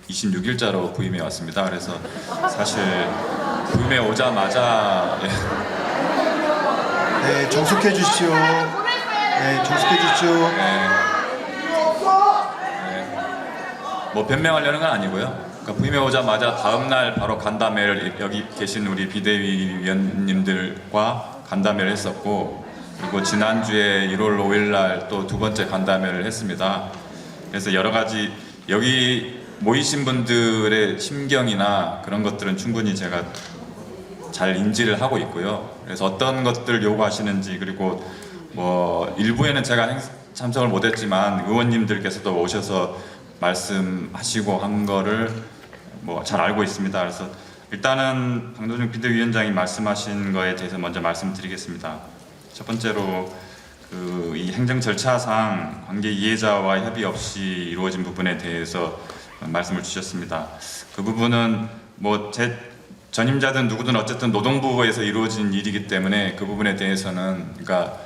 S4: 26일자로 부임해 왔습니다. 그래서 사실 부임해 오자마자
S1: 네, 정숙해 주십시오. 네, 정숙해 주십시오.
S4: 뭐 변명하려는 건 아니고요. 그러니까 부임해 오자마자 다음 날 바로 간담회를 여기 계신 우리 비대위 위원님들과 간담회를 했었고 그리고 지난주에 1월 5일 날 또 두 번째 간담회를 했습니다. 그래서 여러 가지 여기 모이신 분들의 심경이나 그런 것들은 충분히 제가 잘 인지를 하고 있고요. 그래서 어떤 것들 요구하시는지 그리고 뭐 일부에는 제가 참석을 못했지만 의원님들께서도 오셔서 말씀하시고 한 거를 뭐 잘 알고 있습니다. 그래서 일단은 강도중 비대위원장이 말씀하신 거에 대해서 먼저 말씀드리겠습니다. 첫 번째로 이 행정 절차상 관계 이해자와 협의 없이 이루어진 부분에 대해서 말씀을 주셨습니다. 그 부분은 뭐 제 전임자든 누구든 어쨌든 노동부에서 이루어진 일이기 때문에 그 부분에 대해서는 그러니까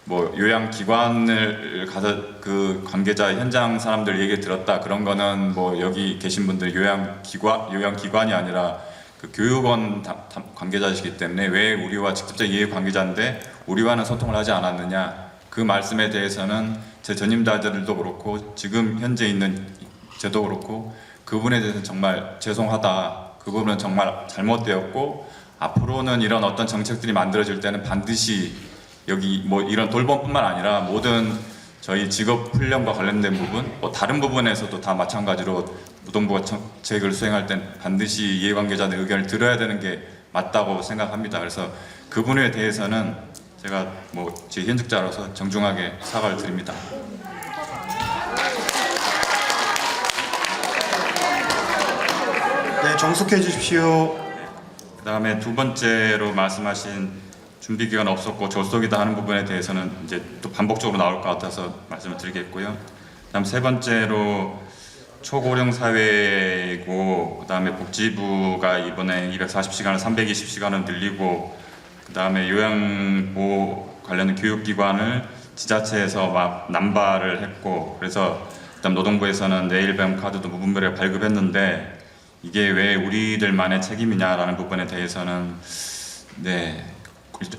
S4: 뭐 요양기관을 가서 그 관계자 현장 사람들 얘기 들었다 그런 거는 뭐 여기 계신 분들 요양기관이 아니라 그 교육원 관계자이시기 때문에 왜 우리와 직접적 이해관계자인데 우리와는 소통을 하지 않았느냐 그 말씀에 대해서는 제 전임자들도 그렇고 지금 현재 있는 저도 그렇고 그 부분에 대해서는 정말 죄송하다 그 부분은 정말 잘못되었고 앞으로는 이런 어떤 정책들이 만들어질 때는 반드시 여기 뭐 이런 돌봄뿐만 아니라 모든 저희 직업 훈련과 관련된 부분, 뭐 다른 부분에서도 다 마찬가지로 노동부가 정책을 수행할 땐 반드시 이해관계자의 의견을 들어야 되는 게 맞다고 생각합니다. 그래서 그 부분에 대해서는 제가 뭐 제 현직자로서 정중하게 사과를 드립니다.
S1: 네, 정숙해 주십시오.
S4: 그 다음에 두 번째로 말씀하신 준비 기간 없었고 졸속이다 하는 부분에 대해서는 이제 또 반복적으로 나올 것 같아서 말씀을 드리겠고요. 그다음 세 번째로 초고령 사회이고 그다음에 복지부가 이번에 240시간을 320시간을 늘리고 그다음에 요양보호 관련 교육기관을 지자체에서 막 남발을 했고 그래서 그다음 노동부에서는 내일배움 카드도 무분별하게 발급했는데 이게 왜 우리들만의 책임이냐라는 부분에 대해서는 네.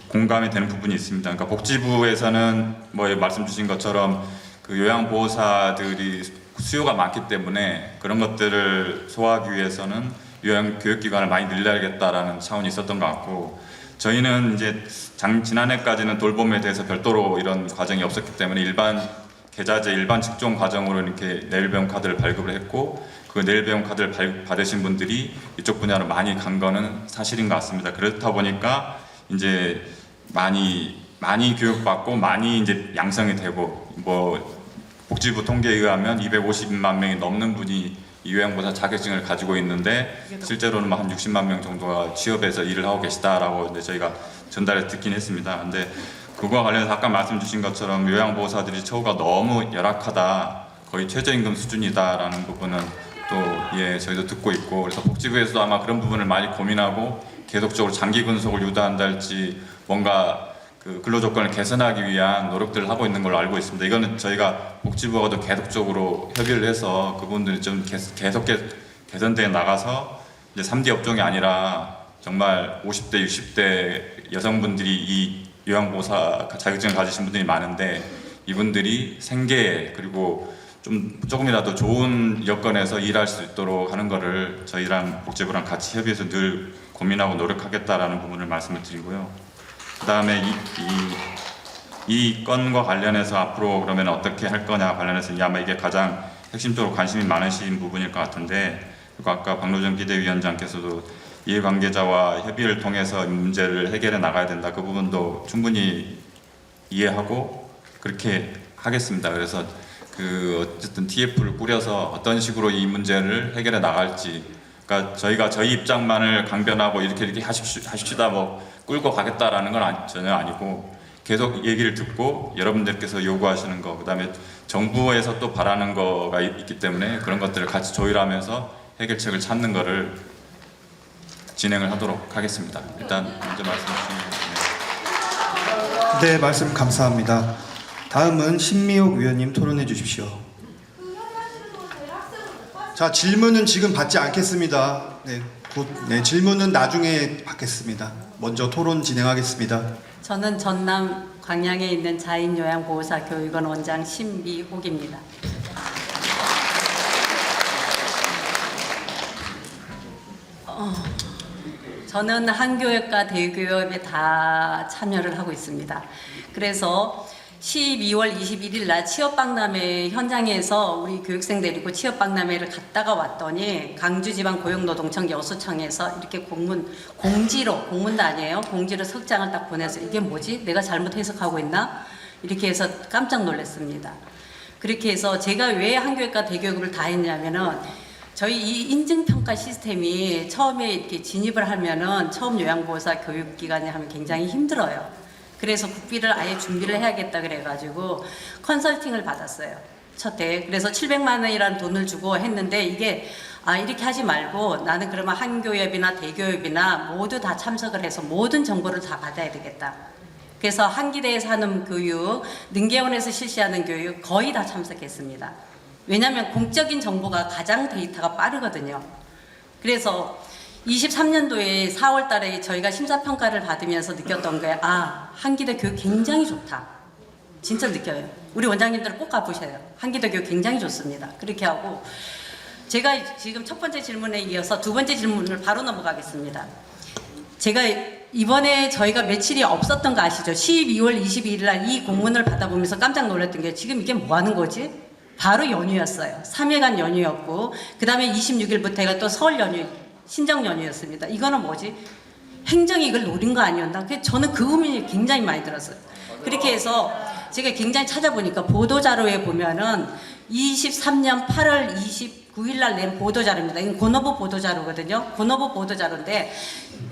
S4: 공감이 되는 부분이 있습니다. 그러니까 복지부에서는 뭐 말씀 주신 것처럼 그 요양보호사들이 수요가 많기 때문에 그런 것들을 소화하기 위해서는 요양교육기관을 많이 늘려야겠다라는 차원이 있었던 것 같고 저희는 이제 지난해까지는 돌봄에 대해서 별도로 이런 과정이 없었기 때문에 일반 계좌제 일반 직종 과정으로 이렇게 내일배움 카드를 발급을 했고 그 내일배움 카드를 받으신 분들이 이쪽 분야로 많이 간 거는 사실인 것 같습니다. 그렇다 보니까 이제 많이 교육받고 많이 이제 양성이 되고 뭐 복지부 통계에 의하면 250만 명이 넘는 분이 이 요양보호사 자격증을 가지고 있는데 실제로는 한 60만 명 정도가 취업해서 일을 하고 계시다라고 이제 저희가 전달해 듣긴 했습니다. 근데 그거와 관련해서 아까 말씀 주신 것처럼 요양보호사들이 처우가 너무 열악하다, 거의 최저임금 수준이다라는 부분은 또 저희도 듣고 있고 그래서 복지부에서도 아마 그런 부분을 많이 고민하고 계속적으로 장기 근속을 유도한다 할지 뭔가 그 근로조건을 개선하기 위한 노력들을 하고 있는 걸로 알고 있습니다. 이거는 저희가 복지부와도 계속적으로 협의를 해서 그분들이 좀 계속 개선되어 나가서 이제 3D 업종이 아니라 정말 50대, 60대 여성분들이 이 요양보호사 자격증을 가지신 분들이 많은데 이분들이 생계 그리고 조금이라도 좋은 여건에서 일할 수 있도록 하는 거를 저희랑 복지부랑 같이 협의해서 늘 고민하고 노력하겠다라는 부분을 말씀을 드리고요. 그 다음에 이 건과 관련해서 앞으로 그러면 어떻게 할 거냐 관련해서 아마 이게 가장 핵심적으로 관심이 많으신 부분일 것 같은데 그리고 아까 박노정 비대위원장께서도 이해관계자와 협의를 통해서 이 문제를 해결해 나가야 된다. 그 부분도 충분히 이해하고 그렇게 하겠습니다. 그래서 어쨌든 TF를 꾸려서 어떤 식으로 이 문제를 해결해 나갈지 그러니까 저희가 저희 입장만을 강변하고 이렇게 하십시다 뭐 끌고 가겠다라는 건 전혀 아니고 계속 얘기를 듣고 여러분들께서 요구하시는 거 그다음에 정부에서 또 바라는 거가 있기 때문에 그런 것들을 같이 조율하면서 해결책을 찾는 거를 진행을 하도록 하겠습니다. 일단 먼저 말씀 주시면
S1: 네, 말씀 감사합니다. 다음은 신미옥 위원님 토론해 주십시오. 자, 질문은 지금 받지 않겠습니다. 네, 질문은 나중에 받겠습니다. 먼저 토론 진행하겠습니다.
S5: 저는 전남 광양에 있는 자인요양보호사 교육원 원장 신미옥입니다. 저는 한교육과 대교육에 다 참여를 하고 있습니다. 그래서 12월 21일 날 취업박람회 현장에서 우리 교육생 데리고 취업박람회를 갔다가 왔더니 강주지방고용노동청 여수청에서 이렇게 공문도 아니에요. 공지로 석장을 딱 보내서 이게 뭐지? 내가 잘못 해석하고 있나? 이렇게 해서 깜짝 놀랐습니다. 그렇게 해서 제가 왜 한교육과 대교육을 다 했냐면은 저희 이 인증평가 시스템이 처음에 이렇게 진입을 하면은 처음 요양보호사 교육기관에 하면 굉장히 힘들어요. 그래서 국비를 아예 준비를 해야겠다 그래가지고 컨설팅을 받았어요. 첫 해. 그래서 700만 원이라는 돈을 주고 했는데 이게 이렇게 하지 말고 나는 그러면 한교협이나 대교협이나 모두 다 참석을 해서 모든 정보를 다 받아야 되겠다. 그래서 한기대에서 하는 교육, 능계원에서 실시하는 교육 거의 다 참석했습니다. 왜냐하면 공적인 정보가 가장 데이터가 빠르거든요. 그래서 23년도에 4월 달에 저희가 심사평가를 받으면서 느꼈던 게 한기대 교육 굉장히 좋다. 진짜 느껴요. 우리 원장님들 꼭 가보셔요. 한기대 교육 굉장히 좋습니다. 그렇게 하고 제가 지금 첫 번째 질문에 이어서 두 번째 질문을 바로 넘어가겠습니다. 제가 이번에 저희가 며칠이 없었던 거 아시죠? 12월 22일 날 이 공문을 받아보면서 깜짝 놀랐던 게 지금 이게 뭐 하는 거지? 바로 연휴였어요. 3일간 연휴였고 그 다음에 26일부터가 또 설 연휴 신정 연휴였습니다. 이거는 뭐지? 행정이 이걸 노린 거 아니었나? 저는 그 고민이 굉장히 많이 들었어요. 그렇게 해서 제가 굉장히 찾아보니까 보도자료에 보면은 23년 8월 29일 날 낸 보도자료입니다. 이건 고노부 보도자료거든요. 고노부 보도자료인데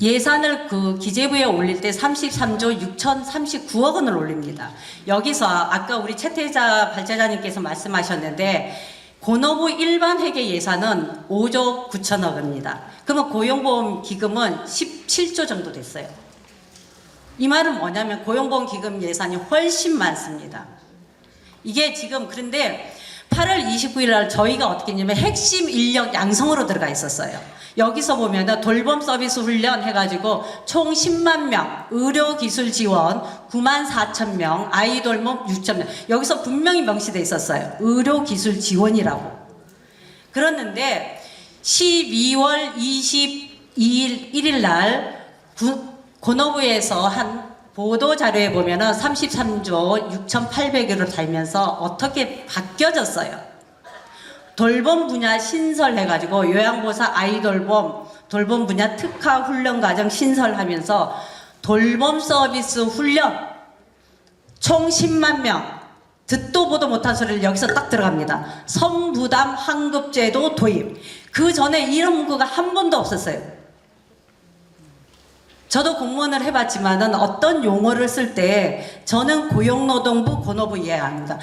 S5: 예산을 기재부에 올릴 때 33조 6,039억 원을 올립니다. 여기서 아까 우리 최태자 발제자님께서 말씀하셨는데 고노부 일반 회계 예산은 5조 9천억 원입니다. 그러면 고용보험 기금은 17조 정도 됐어요. 이 말은 뭐냐면 고용보험 기금 예산이 훨씬 많습니다. 이게 지금 그런데 8월 29일 날 저희가 어떻게 했냐면 핵심 인력 양성으로 들어가 있었어요. 여기서 보면 돌봄 서비스 훈련 해가지고 총 10만 명, 의료기술 지원 9만 4천 명, 아이돌몸 6천 명. 여기서 분명히 명시돼 있었어요. 의료기술 지원이라고. 그랬는데 12월 22일 1일 날 고노부에서 한 보도 자료에 보면은 33조 6,800억으로 달면서 어떻게 바뀌어졌어요. 돌봄 분야 신설해가지고 요양보호사 아이돌봄, 돌봄 분야 특화 훈련 과정 신설하면서 돌봄 서비스 훈련 총 10만 명, 듣도 보도 못한 소리를 여기서 딱 들어갑니다. 성부담 환급제도 도입. 그 전에 이런 문구가 한 번도 없었어요. 저도 공무원을 해봤지만은 어떤 용어를 쓸 때 저는 고용노동부, 고노부 이해합니다.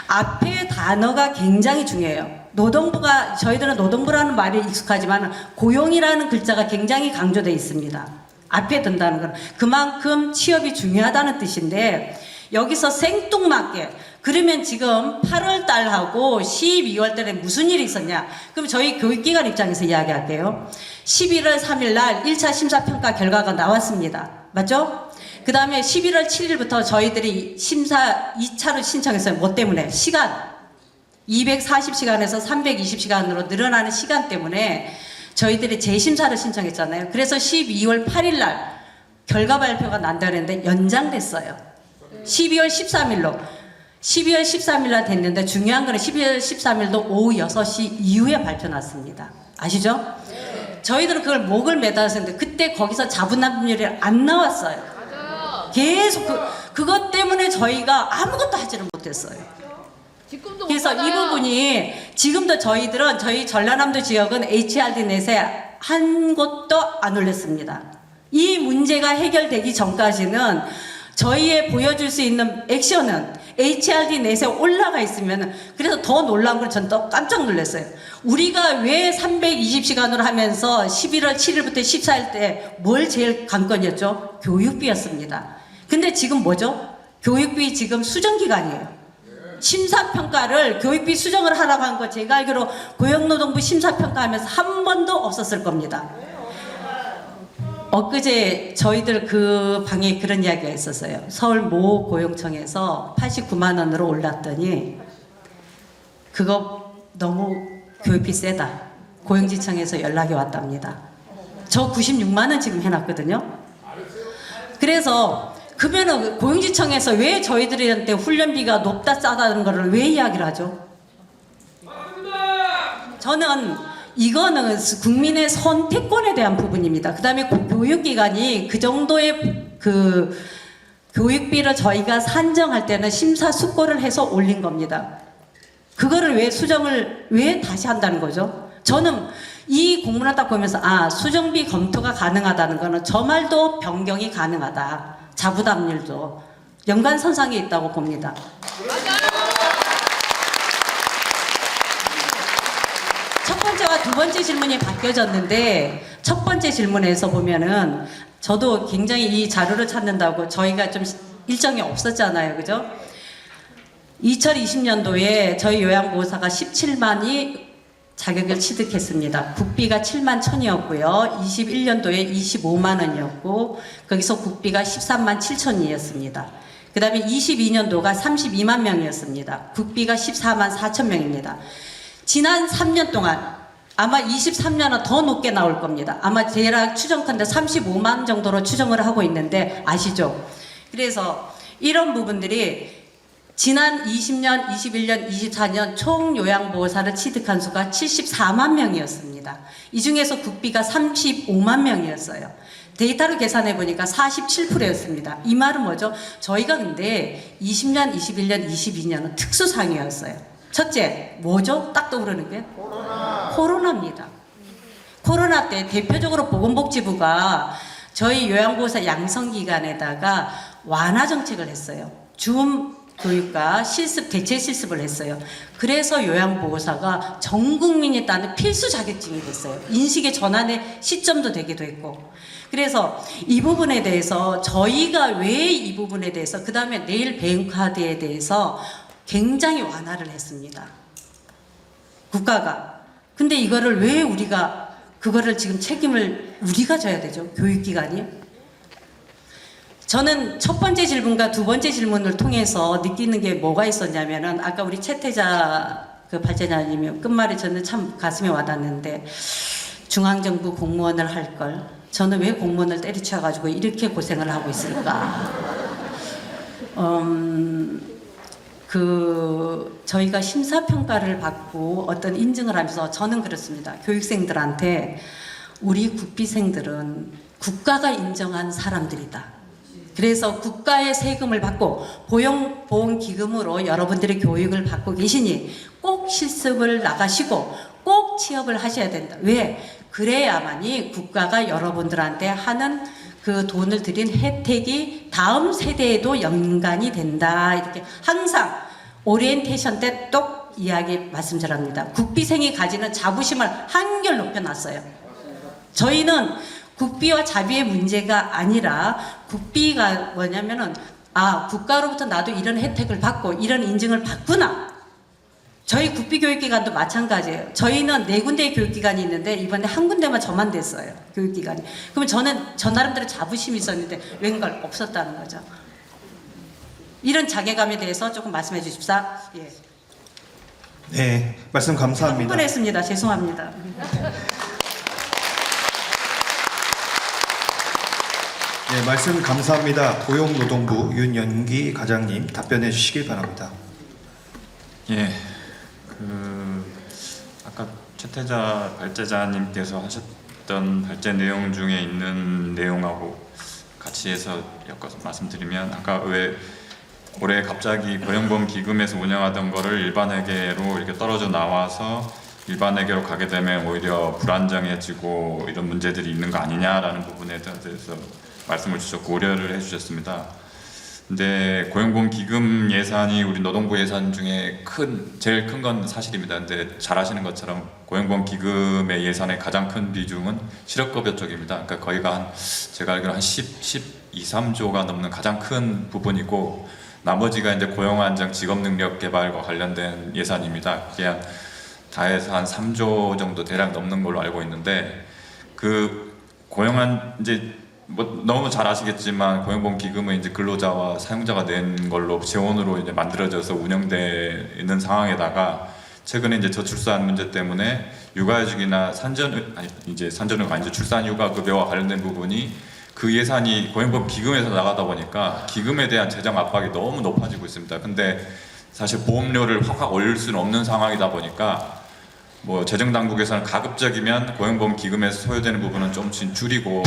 S5: 앞에 단어가 굉장히 중요해요. 노동부가, 저희들은 노동부라는 말이 익숙하지만 고용이라는 글자가 굉장히 강조되어 있습니다. 앞에 든다는 건 그만큼 취업이 중요하다는 뜻인데 여기서 생뚱맞게 그러면 지금 8월 달하고 12월 달에 무슨 일이 있었냐? 그럼 저희 교육기관 입장에서 이야기할게요. 11월 3일 날 1차 심사평가 결과가 나왔습니다. 맞죠? 그 다음에 11월 7일부터 저희들이 심사 2차로 신청했어요. 뭐 때문에? 시간. 240시간에서 320시간으로 늘어나는 시간 때문에 저희들이 재심사를 신청했잖아요. 그래서 12월 8일 날 결과 발표가 난다 그랬는데 연장됐어요. 12월 13일로. 12월 13일 날 됐는데 중요한 거는 12월 13일도 오후 6시 이후에 발표 났습니다. 아시죠? 저희들은 그걸 목을 매달았는데 그때 거기서 자분합률이 안 나왔어요. 계속 그것 때문에 저희가 아무것도 하지를 못했어요. 그래서 이 부분이 지금도 저희들은 저희 전라남도 지역은 HRD 넷에 한 곳도 안 올렸습니다. 이 문제가 해결되기 전까지는 저희의 보여줄 수 있는 액션은 HRD 넷에 올라가 있으면 그래서 더 놀라운 걸 전 또 깜짝 놀랐어요. 우리가 왜 320시간으로 하면서 11월 7일부터 14일 때 뭘 제일 관건이었죠? 교육비였습니다. 근데 지금 뭐죠? 교육비 지금 수정기간이에요. 심사평가를 교육비 수정을 하라고 한 거 제가 알기로 고용노동부 심사평가하면서 한 번도 없었을 겁니다. 엊그제 저희들 그 방에 그런 이야기가 있었어요. 서울 모 고용청에서 89만 원으로 올랐더니 그거 너무 교육비 세다. 고용지청에서 연락이 왔답니다. 저 96만 원 지금 해놨거든요. 그래서 그러면은 고용지청에서 왜 저희들한테 훈련비가 높다 싸다는 거를 왜 이야기를 하죠? 저는 이거는 국민의 선택권에 대한 부분입니다. 그 다음에 교육기관이 그 정도의 그 교육비를 저희가 산정할 때는 심사숙고를 해서 올린 겁니다. 그거를 왜 수정을 왜 다시 한다는 거죠? 저는 이 공문을 딱 보면서 수정비 검토가 가능하다는 거는 저 말도 변경이 가능하다. 자부담률도 연관선상에 있다고 봅니다. 첫 번째와 두 번째 질문이 바뀌어졌는데 첫 번째 질문에서 보면은 저도 굉장히 이 자료를 찾는다고 저희가 좀 일정이 없었잖아요. 그죠? 2020년도에 저희 요양보호사가 17만이 자격을 취득했습니다. 국비가 7만 1,000이었고요. 21년도에 25만 원이었고 거기서 국비가 13만 7천이었습니다. 그 다음에 22년도가 32만 명이었습니다. 국비가 14만 4천 명입니다. 지난 3년 동안 아마 23년은 더 높게 나올 겁니다. 아마 대략 추정컨대 35만 정도로 추정을 하고 있는데 아시죠? 그래서 이런 부분들이 지난 20년, 21년, 24년 총 요양보호사를 취득한 수가 74만 명이었습니다. 이 중에서 국비가 35만 명이었어요. 데이터로 계산해 보니까 47%였습니다. 이 말은 뭐죠? 저희가 근데 20년, 21년, 22년은 특수상이었어요. 첫째, 뭐죠? 딱 떠오르는 게? 코로나입니다. 코로나 때 대표적으로 보건복지부가 저희 요양보호사 양성기관에다가 완화 정책을 했어요. 줌 교육과 실습, 대체 실습을 했어요. 그래서 요양보호사가 전 국민이 따는 필수 자격증이 됐어요. 인식의 전환의 시점도 되기도 했고. 그래서 이 부분에 대해서 저희가 왜 이 부분에 대해서 그 다음에 내일 배움카드에 대해서 굉장히 완화를 했습니다. 국가가. 근데 이거를 왜 우리가 그거를 지금 책임을 우리가 져야 되죠? 교육기관이. 저는 첫 번째 질문과 두 번째 질문을 통해서 느끼는 게 뭐가 있었냐면은 아까 우리 최태자 그 발제자님이 끝말에 저는 참 가슴에 와닿는데 중앙정부 공무원을 할 걸 저는 왜 공무원을 때려쳐가지고 이렇게 고생을 하고 있을까? 저희가 심사평가를 받고 어떤 인증을 하면서 저는 그렇습니다. 교육생들한테 우리 국비생들은 국가가 인정한 사람들이다. 그래서 국가의 세금을 받고 고용보험기금으로 여러분들의 교육을 받고 계시니 꼭 실습을 나가시고 꼭 취업을 하셔야 된다. 왜? 그래야만이 국가가 여러분들한테 하는 그 돈을 들인 혜택이 다음 세대에도 연관이 된다. 이렇게 항상 오리엔테이션 때 똑 이야기 말씀드립니다. 국비생이 가지는 자부심을 한결 높여놨어요. 저희는 국비와 자비의 문제가 아니라 국비가 뭐냐면은 국가로부터 나도 이런 혜택을 받고 이런 인증을 받구나. 저희 국비교육기관도 마찬가지예요. 저희는 4군데의 교육기관이 있는데 이번에 한 군데만 저만 됐어요. 교육기관이. 그러면 저는 저 나름대로 자부심이 있었는데 웬걸 없었다는 거죠. 이런 자괴감에 대해서 조금 말씀해 주십사. 예.
S1: 네, 말씀 감사합니다.
S5: 흥분했습니다. 죄송합니다.
S1: 네, 말씀 감사합니다. 고용노동부 윤연기 과장님 답변해 주시길 바랍니다.
S4: 예, 아까 최태자 발제자님께서 하셨던 발제 내용 중에 있는 내용하고 같이 해서 엮어서 말씀드리면, 아까 왜 올해 갑자기 고용보험기금에서 운영하던 거를 일반회계로 이렇게 떨어져 나와서 일반회계로 가게 되면 오히려 불안정해지고 이런 문제들이 있는 거 아니냐라는 부분에 대해서 말씀을 주셨고 고려를 해주셨습니다. 근데 고용보험기금 예산이 우리 노동부 예산 중에 제일 큰 건 사실입니다. 근데 잘 아시는 것처럼 고용보험기금의 예산의 가장 큰 비중은 실업급여 쪽입니다. 그러니까 거의가 제가 알기로 한 12, 3조가 넘는 가장 큰 부분이고, 나머지가 이제 고용안정, 직업능력 개발과 관련된 예산입니다. 그게 다 해서 한 3조 정도 대략 넘는 걸로 알고 있는데, 이제 너무 잘 아시겠지만 고용보험기금은 이제 근로자와 사용자가 낸 걸로 재원으로 이제 만들어져서 운영되는 상황에다가 최근에 이제 저출산 문제 때문에 육아휴직이나 산전휴가 아니죠, 출산휴가급여와 관련된 부분이 그 예산이 고용보험기금에서 나가다 보니까 기금에 대한 재정 압박이 너무 높아지고 있습니다. 근데 사실 보험료를 확 올릴 수는 없는 상황이다 보니까 재정 당국에서는 가급적이면 고용보험기금에서 소요되는 부분은 좀씩 줄이고,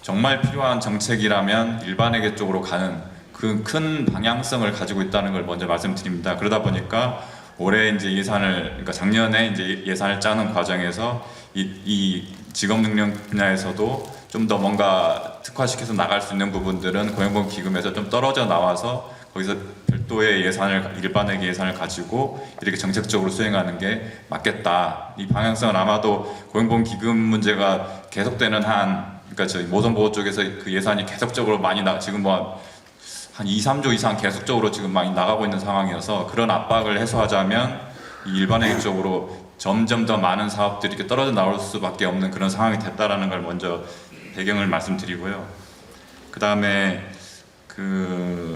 S4: 정말 필요한 정책이라면 일반회계 쪽으로 가는 그 큰 방향성을 가지고 있다는 걸 먼저 말씀드립니다. 그러다 보니까 올해 이제 그러니까 작년에 이제 예산을 짜는 과정에서 이 직업능력 분야에서도 좀 더 뭔가 특화시켜서 나갈 수 있는 부분들은 고용보험기금에서 좀 떨어져 나와서 거기서 별도의 일반회계 예산을 가지고 이렇게 정책적으로 수행하는 게 맞겠다. 이 방향성은 아마도 고용보험기금 문제가 계속되는 그러니까 저희 모성보호 쪽에서 그 예산이 계속적으로 많이 지금 한 2, 3조 이상 계속적으로 지금 많이 나가고 있는 상황이어서, 그런 압박을 해소하자면 이 일반회계 쪽으로 점점 더 많은 사업들이 이렇게 떨어져 나올 수밖에 없는 그런 상황이 됐다라는 걸 먼저 배경을 말씀드리고요. 그 다음에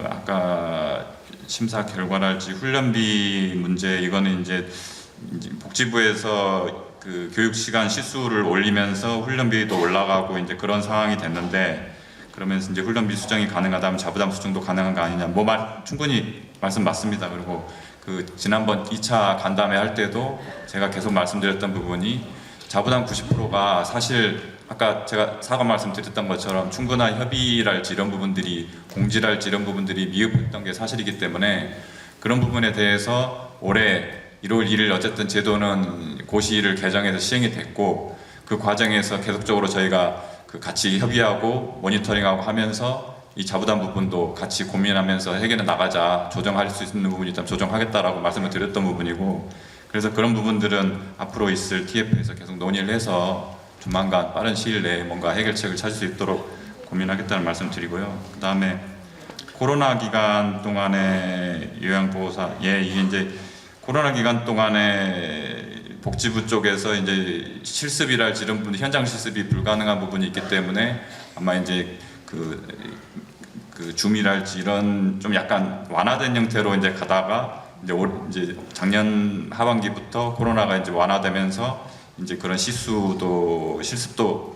S4: 아까 심사 결과랄지 훈련비 문제, 이거는 이제 복지부에서 교육 시간 시수를 올리면서 훈련비도 올라가고 이제 그런 상황이 됐는데, 그러면서 이제 훈련비 수정이 가능하다면 자부담 수정도 가능한 거 아니냐. 충분히 말씀 맞습니다. 그리고 지난번 2차 간담회 할 때도 제가 계속 말씀드렸던 부분이, 자부담 90%가 사실 아까 제가 사과 말씀드렸던 것처럼 충분한 협의랄지 이런 부분들이, 공지랄지 이런 부분들이 미흡했던 게 사실이기 때문에, 그런 부분에 대해서 올해 1월 1일 어쨌든 제도는 고시를 개정해서 시행이 됐고, 그 과정에서 계속적으로 저희가 같이 협의하고 모니터링하고 하면서 이 자부담 부분도 같이 고민하면서 해결해 나가자, 조정할 수 있는 부분이 있다면 조정하겠다라고 말씀을 드렸던 부분이고, 그래서 그런 부분들은 앞으로 있을 TF에서 계속 논의를 해서 조만간 빠른 시일 내에 뭔가 해결책을 찾을 수 있도록 고민하겠다는 말씀 드리고요. 그 다음에 코로나 기간 동안에 요양보호사, 이게 이제 코로나 기간 동안에 복지부 쪽에서 이제 실습이랄지 이런 부분, 현장 실습이 불가능한 부분이 있기 때문에 아마 이제 줌이랄지 이런 좀 약간 완화된 형태로 이제 가다가 이제 작년 하반기부터 코로나가 이제 완화되면서 이제 그런 실습도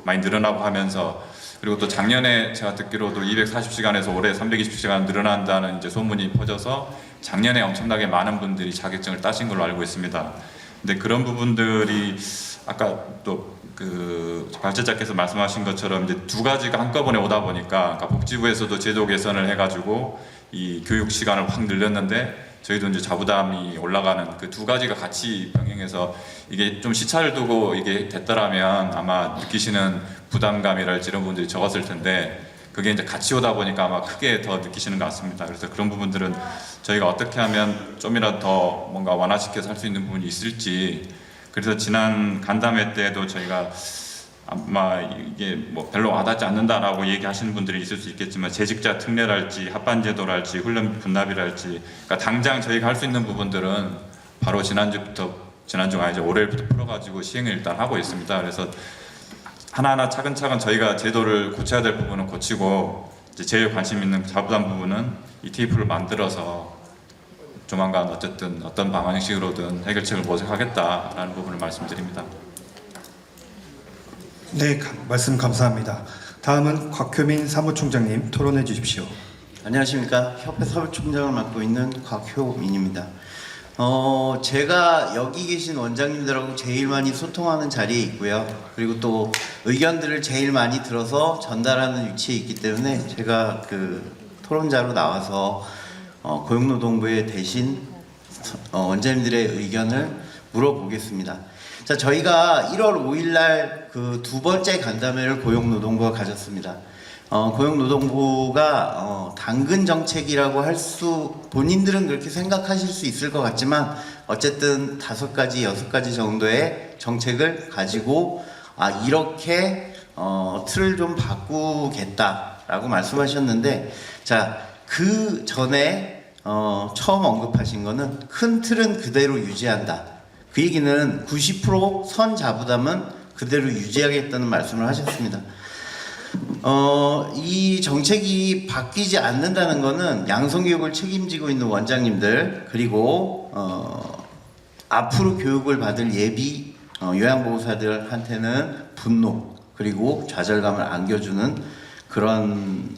S4: 많이 늘어나고 하면서, 그리고 또 작년에 제가 듣기로도 240시간에서 올해 320시간 늘어난다는 이제 소문이 퍼져서 작년에 엄청나게 많은 분들이 자격증을 따신 걸로 알고 있습니다. 근데 그런 부분들이 아까 또 그 발제자께서 말씀하신 것처럼 이제 두 가지가 한꺼번에 오다 보니까, 그러니까 복지부에서도 제도 개선을 해가지고 이 교육 시간을 확 늘렸는데 저희도 이제 자부담이 올라가는 그 두 가지가 같이 병행해서 이게 좀 시차를 두고 이게 됐더라면 아마 느끼시는 부담감이랄지 이런 부분들이 적었을 텐데, 그게 이제 같이 오다 보니까 아마 크게 더 느끼시는 것 같습니다. 그래서 그런 부분들은 저희가 어떻게 하면 좀이라도 더 뭔가 완화시켜서 할 수 있는 부분이 있을지, 그래서 지난 간담회 때도 저희가 아마 이게 뭐 별로 와닿지 않는다라고 얘기하시는 분들이 있을 수 있겠지만, 재직자 특례랄지 합반제도랄지 훈련 분납이랄지, 그러니까 당장 저희가 할 수 있는 부분들은 바로 지난주가 아니죠, 올해부터 풀어가지고 시행을 일단 하고 있습니다. 그래서 하나하나 차근차근 저희가 제도를 고쳐야 될 부분은 고치고, 이제 제일 관심 있는 자부담 부분은 ETF를 만들어서 조만간 어쨌든 어떤 방식으로든 해결책을 모색하겠다라는 부분을 말씀드립니다.
S1: 네, 말씀 감사합니다. 다음은 곽효민 사무총장님 토론해 주십시오.
S6: 안녕하십니까. 협회 사무총장을 맡고 있는 곽효민입니다. 제가 여기 계신 원장님들하고 제일 많이 소통하는 자리에 있고요. 그리고 또 의견들을 제일 많이 들어서 전달하는 위치에 있기 때문에 제가 그 토론자로 나와서 고용노동부에 대신 원장님들의 의견을 물어보겠습니다. 자, 저희가 1월 5일 날 그 두 번째 간담회를 고용노동부가 가졌습니다. 고용노동부가 당근 정책이라고 본인들은 그렇게 생각하실 수 있을 것 같지만, 어쨌든 5가지, 6가지 정도의 정책을 가지고 이렇게 틀을 좀 바꾸겠다라고 말씀하셨는데, 자, 그 전에 처음 언급하신 거는 큰 틀은 그대로 유지한다. 그 얘기는 90% 선자부담은 그대로 유지하겠다는 말씀을 하셨습니다. 이 정책이 바뀌지 않는다는 것은 양성교육을 책임지고 있는 원장님들, 그리고 앞으로 교육을 받을 예비 요양보호사들한테는 분노 그리고 좌절감을 안겨주는 그런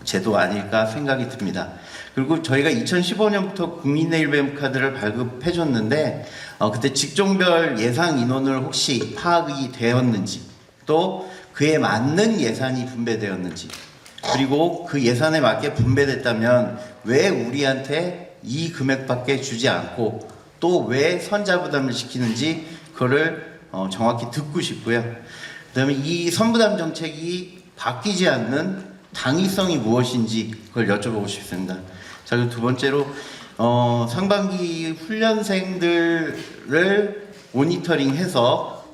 S6: 제도 아닐까 생각이 듭니다. 그리고 저희가 2015년부터 국민의 일배움 카드를 발급해줬는데, 그때 직종별 예상 인원을 혹시 파악이 되었는지, 또 그에 맞는 예산이 분배되었는지, 그리고 그 예산에 맞게 분배됐다면 왜 우리한테 이 금액밖에 주지 않고 또 왜 선자부담을 시키는지 그거를 정확히 듣고 싶고요. 그 다음에 이 선부담 정책이 바뀌지 않는 당위성이 무엇인지 그걸 여쭤보고 싶습니다. 자, 그리고 두 번째로 상반기 훈련생들을 모니터링해서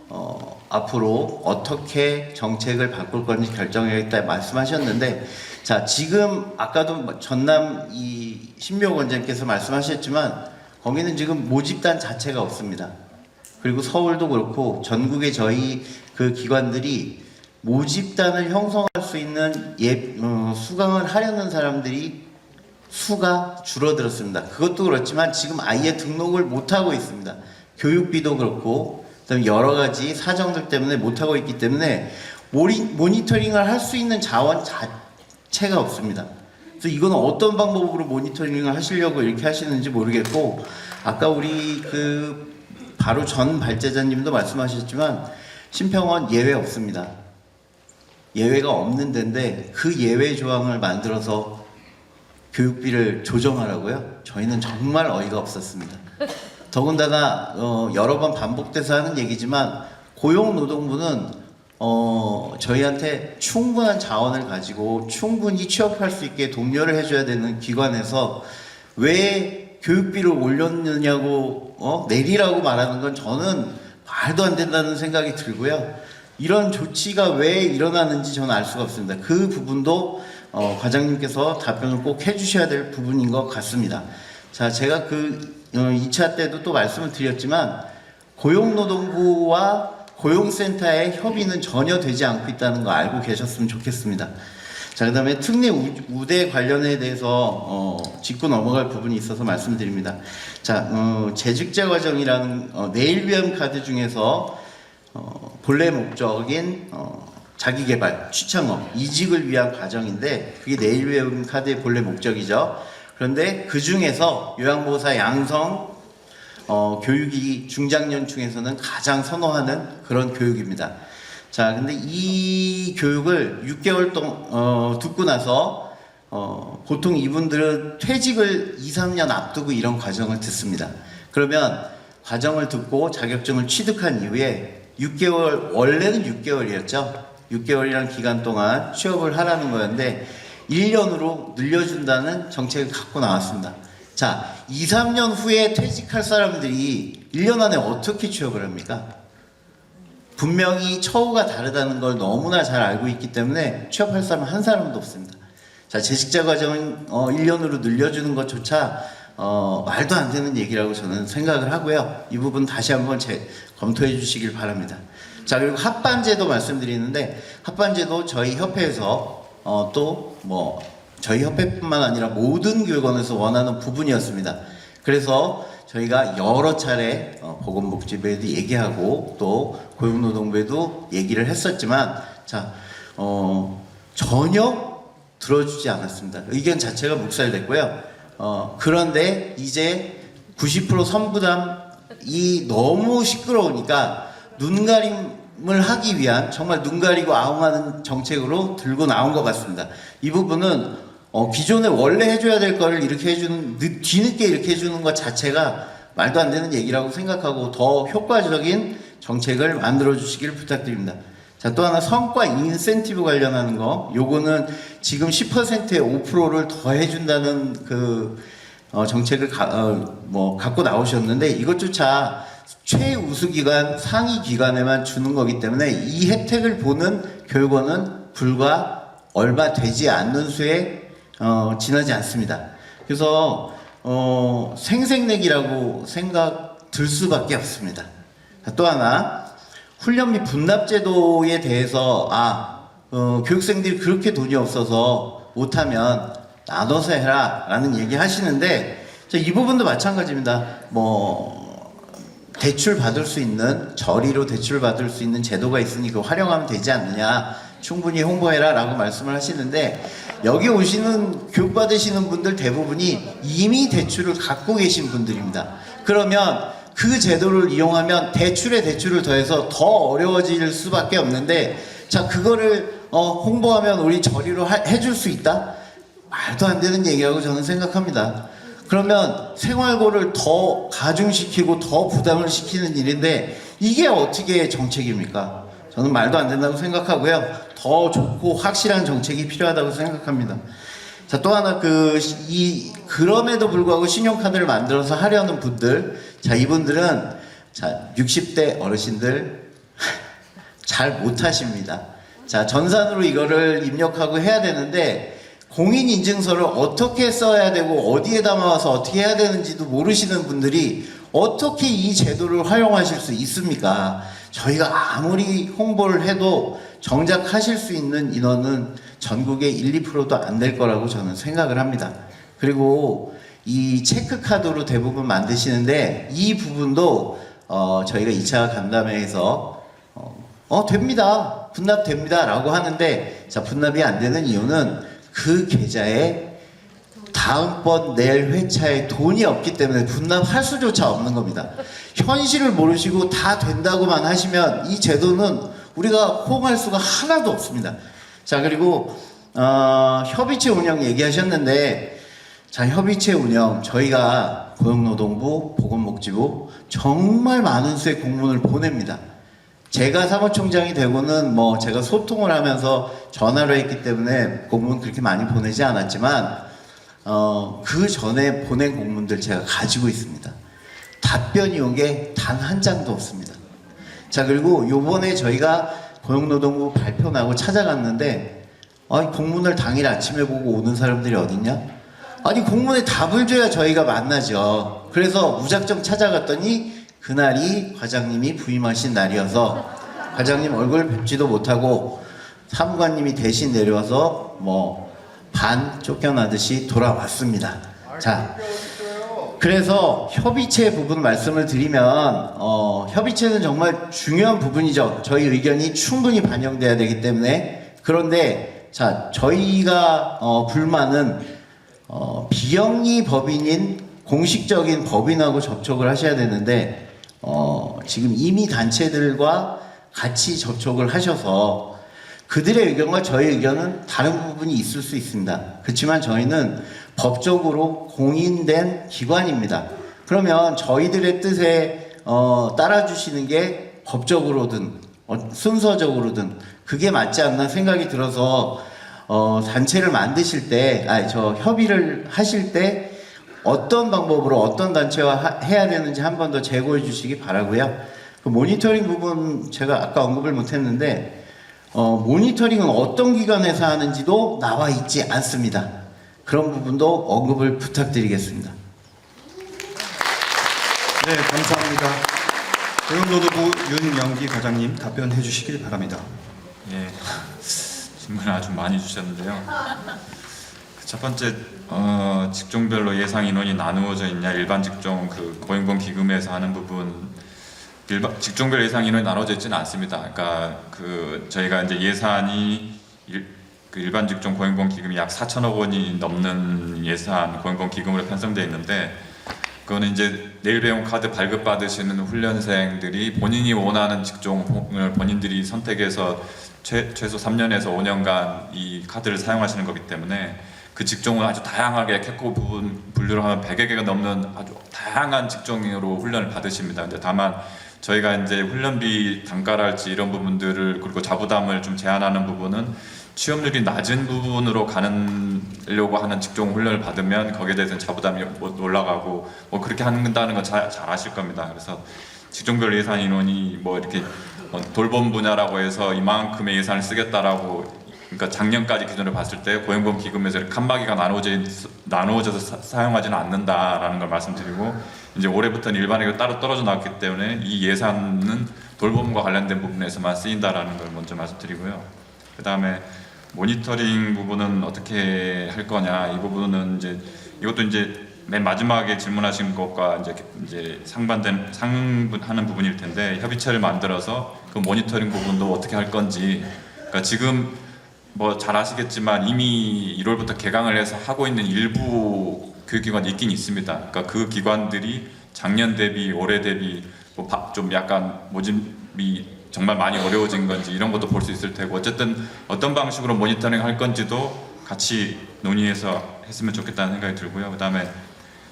S6: 앞으로 어떻게 정책을 바꿀 건지 결정하겠다 말씀하셨는데, 자, 지금 아까도 전남 이 신묘 원장님께서 말씀하셨지만 거기는 지금 모집단 자체가 없습니다. 그리고 서울도 그렇고 전국의 저희 그 기관들이 모집단을 형성할 수 있는 수강을 하려는 사람들이 수가 줄어들었습니다. 그것도 그렇지만 지금 아예 등록을 못하고 있습니다. 교육비도 그렇고 그다음에 여러 가지 사정들 때문에 못하고 있기 때문에 모니터링을 할 수 있는 자원 자체가 없습니다. 그래서 이거는 어떤 방법으로 모니터링을 하시려고 이렇게 하시는지 모르겠고, 아까 우리 그 바로 전 발제자님도 말씀하셨지만 심평원 예외 없습니다. 예외가 없는 데인데 그 예외 조항을 만들어서 교육비를 조정하라고요? 저희는 정말 어이가 없었습니다. 더군다나 여러 번 반복돼서 하는 얘기지만 고용노동부는 저희한테 충분한 자원을 가지고 충분히 취업할 수 있게 독려를 해줘야 되는 기관에서 왜 교육비를 올렸느냐고 내리라고 말하는 건 저는 말도 안 된다는 생각이 들고요. 이런 조치가 왜 일어나는지 저는 알 수가 없습니다. 그 부분도 과장님께서 답변을 꼭 해주셔야 될 부분인 것 같습니다. 자, 제가 그 2차 때도 또 말씀을 드렸지만 고용노동부와 고용센터의 협의는 전혀 되지 않고 있다는 거 알고 계셨으면 좋겠습니다. 자, 그다음에 특례 우대 관련에 대해서 짚고 넘어갈 부분이 있어서 말씀드립니다. 자, 재직자 과정이라는 내일비움 카드 중에서 본래 목적인 자기개발, 취창업, 이직을 위한 과정인데 그게 내일비움 카드의 본래 목적이죠. 그런데 그 중에서 요양보호사 양성 교육이 중장년층에서는 가장 선호하는 그런 교육입니다. 자, 근데 이 교육을 6개월 동안 듣고 나서 보통 이분들은 퇴직을 2, 3년 앞두고 이런 과정을 듣습니다. 그러면 과정을 듣고 자격증을 취득한 이후에 6개월, 원래는 6개월이었죠. 6개월이라는 기간 동안 취업을 하라는 거였는데 1년으로 늘려준다는 정책을 갖고 나왔습니다. 자, 2, 3년 후에 퇴직할 사람들이 1년 안에 어떻게 취업을 합니까? 분명히 처우가 다르다는 걸 너무나 잘 알고 있기 때문에 취업할 사람 한 사람도 없습니다. 자, 재직자 과정은 1년으로 늘려주는 것조차 말도 안 되는 얘기라고 저는 생각을 하고요. 이 부분 다시 한번 검토해 주시길 바랍니다. 자, 그리고 합반제도 말씀드리는데 합반제도 저희 협회에서 저희 협회뿐만 아니라 모든 교육원에서 원하는 부분이었습니다. 그래서 저희가 여러 차례 보건복지부에도 얘기하고 또 고용노동부에도 얘기를 했었지만 전혀 들어주지 않았습니다. 의견 자체가 묵살됐고요. 그런데 이제 90% 선부담이 너무 시끄러우니까 눈가림을 하기 위한 정말 눈 가리고 아웅하는 정책으로 들고 나온 것 같습니다. 이 부분은 기존에 원래 해줘야 될 거를 이렇게 해주는, 뒤늦게 이렇게 해주는 것 자체가 말도 안 되는 얘기라고 생각하고 더 효과적인 정책을 만들어 주시길 부탁드립니다. 자, 또 하나 성과 인센티브 관련하는 거, 요거는 지금 10%에 5%를 더 해준다는 그 정책을 갖고 나오셨는데 이것조차 최우수 기관, 상위 기관에만 주는 거기 때문에 이 혜택을 보는 교육원은 불과 얼마 되지 않는 수에 지나지 않습니다. 그래서 생색내기라고 생각 들 수밖에 없습니다. 또 하나 훈련 및 분납제도에 대해서 교육생들이 그렇게 돈이 없어서 못하면 나눠서 해라 라는 얘기 하시는데 이 부분도 마찬가지입니다. 대출 받을 수 있는, 저리로 대출 받을 수 있는 제도가 있으니 그거 활용하면 되지 않느냐, 충분히 홍보해라 라고 말씀을 하시는데 여기 오시는 교육받으시는 분들 대부분이 이미 대출을 갖고 계신 분들입니다. 그러면 그 제도를 이용하면 대출에 대출을 더해서 더 어려워질 수밖에 없는데 자, 그거를 홍보하면 우리 저리로 해줄 수 있다? 말도 안 되는 얘기라고 저는 생각합니다. 그러면 생활고를 더 가중시키고 더 부담을 시키는 일인데 이게 어떻게 정책입니까? 저는 말도 안 된다고 생각하고요. 더 좋고 확실한 정책이 필요하다고 생각합니다. 자, 또 하나 그럼에도 불구하고 신용카드를 만들어서 하려는 분들, 자, 이분들은 60대 어르신들 잘 못하십니다. 자, 전산으로 이거를 입력하고 해야 되는데 공인인증서를 어떻게 써야 되고 어디에 담아와서 어떻게 해야 되는지도 모르시는 분들이 어떻게 이 제도를 활용하실 수 있습니까? 저희가 아무리 홍보를 해도 정작 하실 수 있는 인원은 전국에 1, 2%도 안 될 거라고 저는 생각을 합니다. 그리고 이 체크카드로 대부분 만드시는데 이 부분도 저희가 2차 간담회에서 됩니다. 분납됩니다. 라고 하는데 자, 분납이 안 되는 이유는 그 계좌에 다음번 낼 회차에 돈이 없기 때문에 분납할 수조차 없는 겁니다. 현실을 모르시고 다 된다고만 하시면 이 제도는 우리가 호응할 수가 하나도 없습니다. 자, 그리고 협의체 운영 얘기하셨는데 자, 협의체 운영 저희가 고용노동부, 보건복지부 정말 많은 수의 공문을 보냅니다. 제가 사무총장이 되고는 제가 소통을 하면서 전화로 했기 때문에 공문 그렇게 많이 보내지 않았지만 그 전에 보낸 공문들 제가 가지고 있습니다. 답변이 온 게 단 한 장도 없습니다. 자, 그리고 요번에 저희가 고용노동부 발표 나고 찾아갔는데 공문을 당일 아침에 보고 오는 사람들이 어딨냐? 아니, 공문에 답을 줘야 저희가 만나죠. 그래서 무작정 찾아갔더니 그날이 과장님이 부임하신 날이어서 과장님 얼굴 뵙지도 못하고 사무관님이 대신 내려와서 뭐 반 쫓겨나듯이 돌아왔습니다. 자, 그래서 협의체 부분 말씀을 드리면 협의체는 정말 중요한 부분이죠. 저희 의견이 충분히 반영돼야 되기 때문에. 그런데 자, 저희가 불만은 비영리 법인인 공식적인 법인하고 접촉을 하셔야 되는데 지금 이미 단체들과 같이 접촉을 하셔서 그들의 의견과 저희 의견은 다른 부분이 있을 수 있습니다. 그렇지만 저희는 법적으로 공인된 기관입니다. 그러면 저희들의 뜻에 따라주시는 게 법적으로든 순서적으로든 그게 맞지 않나 생각이 들어서 단체를 만드실 때, 협의를 하실 때 어떤 방법으로 어떤 단체와 해야 되는지 한 번 더 제고해 주시기 바라고요. 그 모니터링 부분 제가 아까 언급을 못했는데 모니터링은 어떤 기관에서 하는지도 나와 있지 않습니다. 그런 부분도 언급을 부탁드리겠습니다.
S1: 네, 감사합니다. 고용노동부 윤영기 과장님 답변해 주시길 바랍니다.
S4: 예, 질문을 아주 많이 주셨는데요. 첫 번째, 직종별로 예상 인원이 나누어져 있냐, 일반 직종 그 고용보험 기금에서 하는 부분, 직종별 예상 인원이 나눠져 있지는 않습니다. 그러니까 저희가 이제 예산이 일반 직종 고용보험 기금이 약 4천억 원이 넘는 예산 고용보험 기금으로 편성되어 있는데, 그거는 이제 내일 배움 카드 발급 받으시는 훈련생들이 본인이 원하는 직종을 본인들이 선택해서 최소 3년에서 5년간 이 카드를 사용하시는 거기 때문에 그 직종은 아주 다양하게 캐코 부분 분류를 하면 100여 개가 넘는 아주 다양한 직종으로 훈련을 받으십니다. 근데 다만 저희가 이제 훈련비 단가랄지 이런 부분들을 그리고 자부담을 좀 제한하는 부분은 취업률이 낮은 부분으로 가려고 하는 직종 훈련을 받으면 거기에 대해서는 자부담이 올라가고 뭐 그렇게 한다는 건 잘 아실 겁니다. 그래서 직종별 예산 인원이 뭐 이렇게 돌봄 분야라고 해서 이만큼의 예산을 쓰겠다라고, 그러니까 작년까지 기준으로 봤을 때 고용보험 기금에서 칸막이가 나누어져서 사용하지는 않는다라는 걸 말씀드리고, 이제 올해부터는 일반회계가 따로 떨어져 나왔기 때문에 이 예산은 돌봄과 관련된 부분에서만 쓰인다라는 걸 먼저 말씀드리고요. 그 다음에 모니터링 부분은 어떻게 할 거냐, 이 부분은 이것도 이제 맨 마지막에 질문하신 것과 이제 상분하는 부분일 텐데, 협의체를 만들어서 그 모니터링 부분도 어떻게 할 건지, 그러니까 지금 뭐 잘 아시겠지만 이미 1월부터 개강을 해서 하고 있는 일부 교육기관이 있긴 있습니다. 그러니까 그 기관들이 작년 대비 올해 대비 좀 약간 모집이 정말 많이 어려워진 건지 이런 것도 볼 수 있을 테고, 어쨌든 어떤 방식으로 모니터링 할 건지도 같이 논의해서 했으면 좋겠다는 생각이 들고요. 그 다음에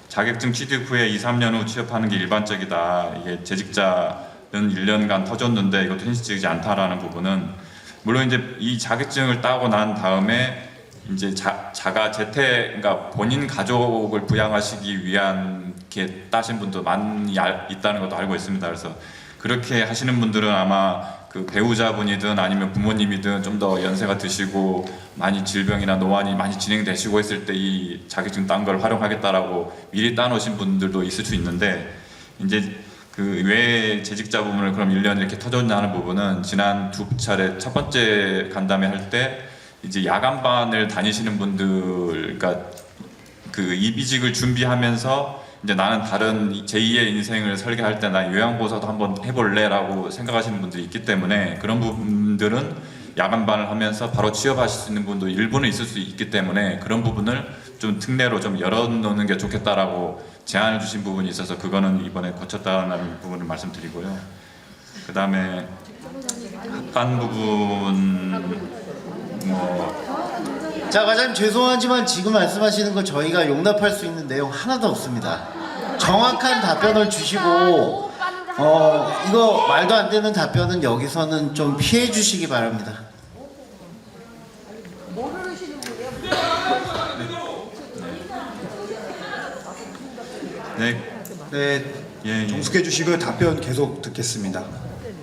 S4: 자격증 취득 후에 2, 3년 후 취업하는 게 일반적이다. 이게 재직자는 1년간 터졌는데 이것도 현실적이지 않다라는 부분은, 물론 이제 이 자격증을 따고 난 다음에 이제 자가 재택, 그러니까 본인 가족을 부양하시기 위한 게 따신 분도 많이 있다는 것도 알고 있습니다. 그래서 그렇게 하시는 분들은 아마 그 배우자분이든 아니면 부모님이든 좀 더 연세가 드시고 많이 질병이나 노안이 많이 진행되시고 했을 때 이 자격증 딴 걸 활용하겠다라고 미리 따놓으신 분들도 있을 수 있는데, 이제 그 외 재직자 부분을 그럼 1년 이렇게 터졌냐 하는 부분은 지난 2차례 첫 번째 간담회 할 때 이제 야간반을 다니시는 분들, 그러니까 그 이비직을 준비하면서 이제 나는 다른 제2의 인생을 설계할 때 나 요양보사도 한번 해볼래라고 생각하시는 분들이 있기 때문에, 그런 분들은 야간반을 하면서 바로 취업하실 수 있는 분도 일부는 있을 수 있기 때문에 그런 부분을 좀 특례로 좀 열어놓는 게 좋겠다라고 제안을 주신 부분이 있어서 그거는 이번에 고쳤다는 부분을 말씀드리고요. 그 다음에 합반 부분
S6: 자, 과장님 죄송하지만 지금 말씀하시는 거 저희가 용납할 수 있는 내용 하나도 없습니다. 정확한 답변을 주시고 이거 말도 안 되는 답변은 여기서는 좀 피해 주시기 바랍니다.
S1: 네,
S4: 예.
S1: 종숙해 주시고 답변 계속 듣겠습니다.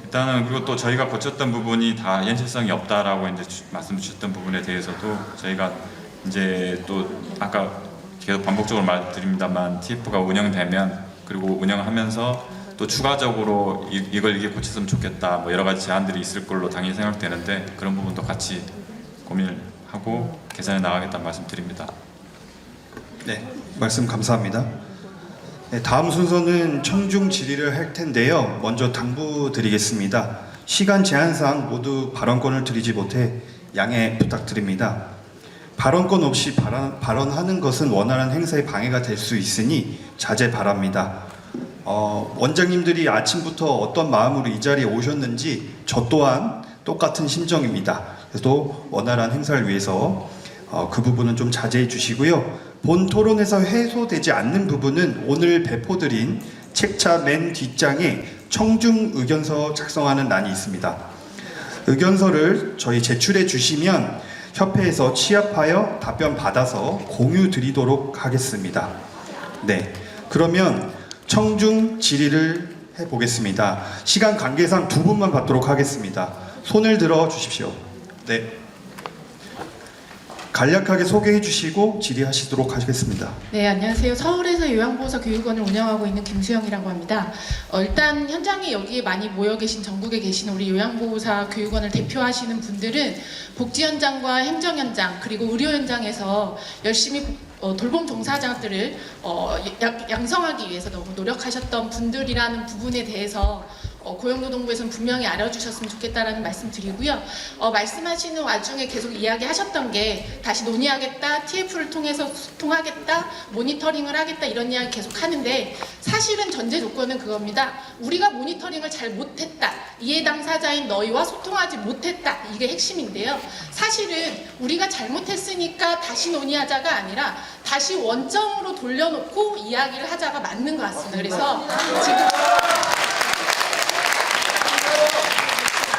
S4: 일단은 그리고 또 저희가 고쳤던 부분이 다 현실성이 없다라고 이제 말씀 주셨던 부분에 대해서도 저희가 이제 또 아까 계속 반복적으로 말드립니다만 TF가 운영되면, 그리고 운영하면서 또 추가적으로 이걸 이게 고쳤으면 좋겠다 뭐 여러 가지 제안들이 있을 걸로 당연히 생각되는데 그런 부분도 같이 고민을 하고 개선해 나가겠다는 말씀드립니다.
S1: 네, 말씀 감사합니다. 네, 다음 순서는 청중 질의를 할 텐데요. 먼저 당부드리겠습니다. 시간 제한상 모두 발언권을 드리지 못해 양해 부탁드립니다. 발언권 없이 발언하는 것은 원활한 행사에 방해가 될 수 있으니 자제 바랍니다. 원장님들이 아침부터 어떤 마음으로 이 자리에 오셨는지 저 또한 똑같은 심정입니다. 그래서 원활한 행사를 위해서 그 부분은 좀 자제해 주시고요. 본 토론에서 해소되지 않는 부분은 오늘 배포드린 책자 맨 뒷장에 청중 의견서 작성하는欄이 있습니다. 의견서를 저희 제출해 주시면 협회에서 취합하여 답변 받아서 공유 드리도록 하겠습니다. 네, 그러면 청중 질의를 해보겠습니다. 시간 관계상 두 분만 받도록 하겠습니다. 손을 들어 주십시오. 네. 간략하게 소개해 주시고 질의하시도록 하겠습니다.
S7: 네, 안녕하세요. 서울에서 요양보호사 교육원을 운영하고 있는 김수영이라고 합니다. 일단 현장에 여기에 많이 모여 계신 전국에 계신 우리 요양보호사 교육원을 대표하시는 분들은 복지 현장과 행정 현장 그리고 의료 현장에서 열심히 돌봄 종사자들을 양성하기 위해서 너무 노력하셨던 분들이라는 부분에 대해서 고용노동부에서는 분명히 알아주셨으면 좋겠다라는 말씀 드리고요. 말씀하시는 와중에 계속 이야기하셨던 게 다시 논의하겠다, TF를 통해서 소통하겠다, 모니터링을 하겠다 이런 이야기 계속 하는데 사실은 전제 조건은 그겁니다. 우리가 모니터링을 잘 못했다, 이해 당사자인 너희와 소통하지 못했다 이게 핵심인데요. 사실은 우리가 잘못했으니까 다시 논의하자가 아니라 다시 원점으로 돌려놓고 이야기를 하자가 맞는 것 같습니다.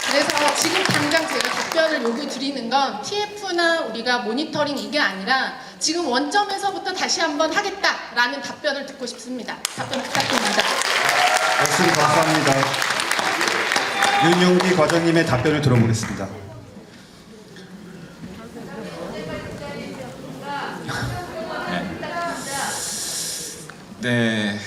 S7: 그래서 지금 당장 제가 답변을 요구 드리는 건 TF나 우리가 모니터링 이게 아니라 지금 원점에서부터 다시 한번 하겠다라는 답변을 듣고 싶습니다. 답변 부탁드립니다.
S1: 말씀 감사합니다. 윤용기 과장님의 답변을 들어보겠습니다.
S4: 네,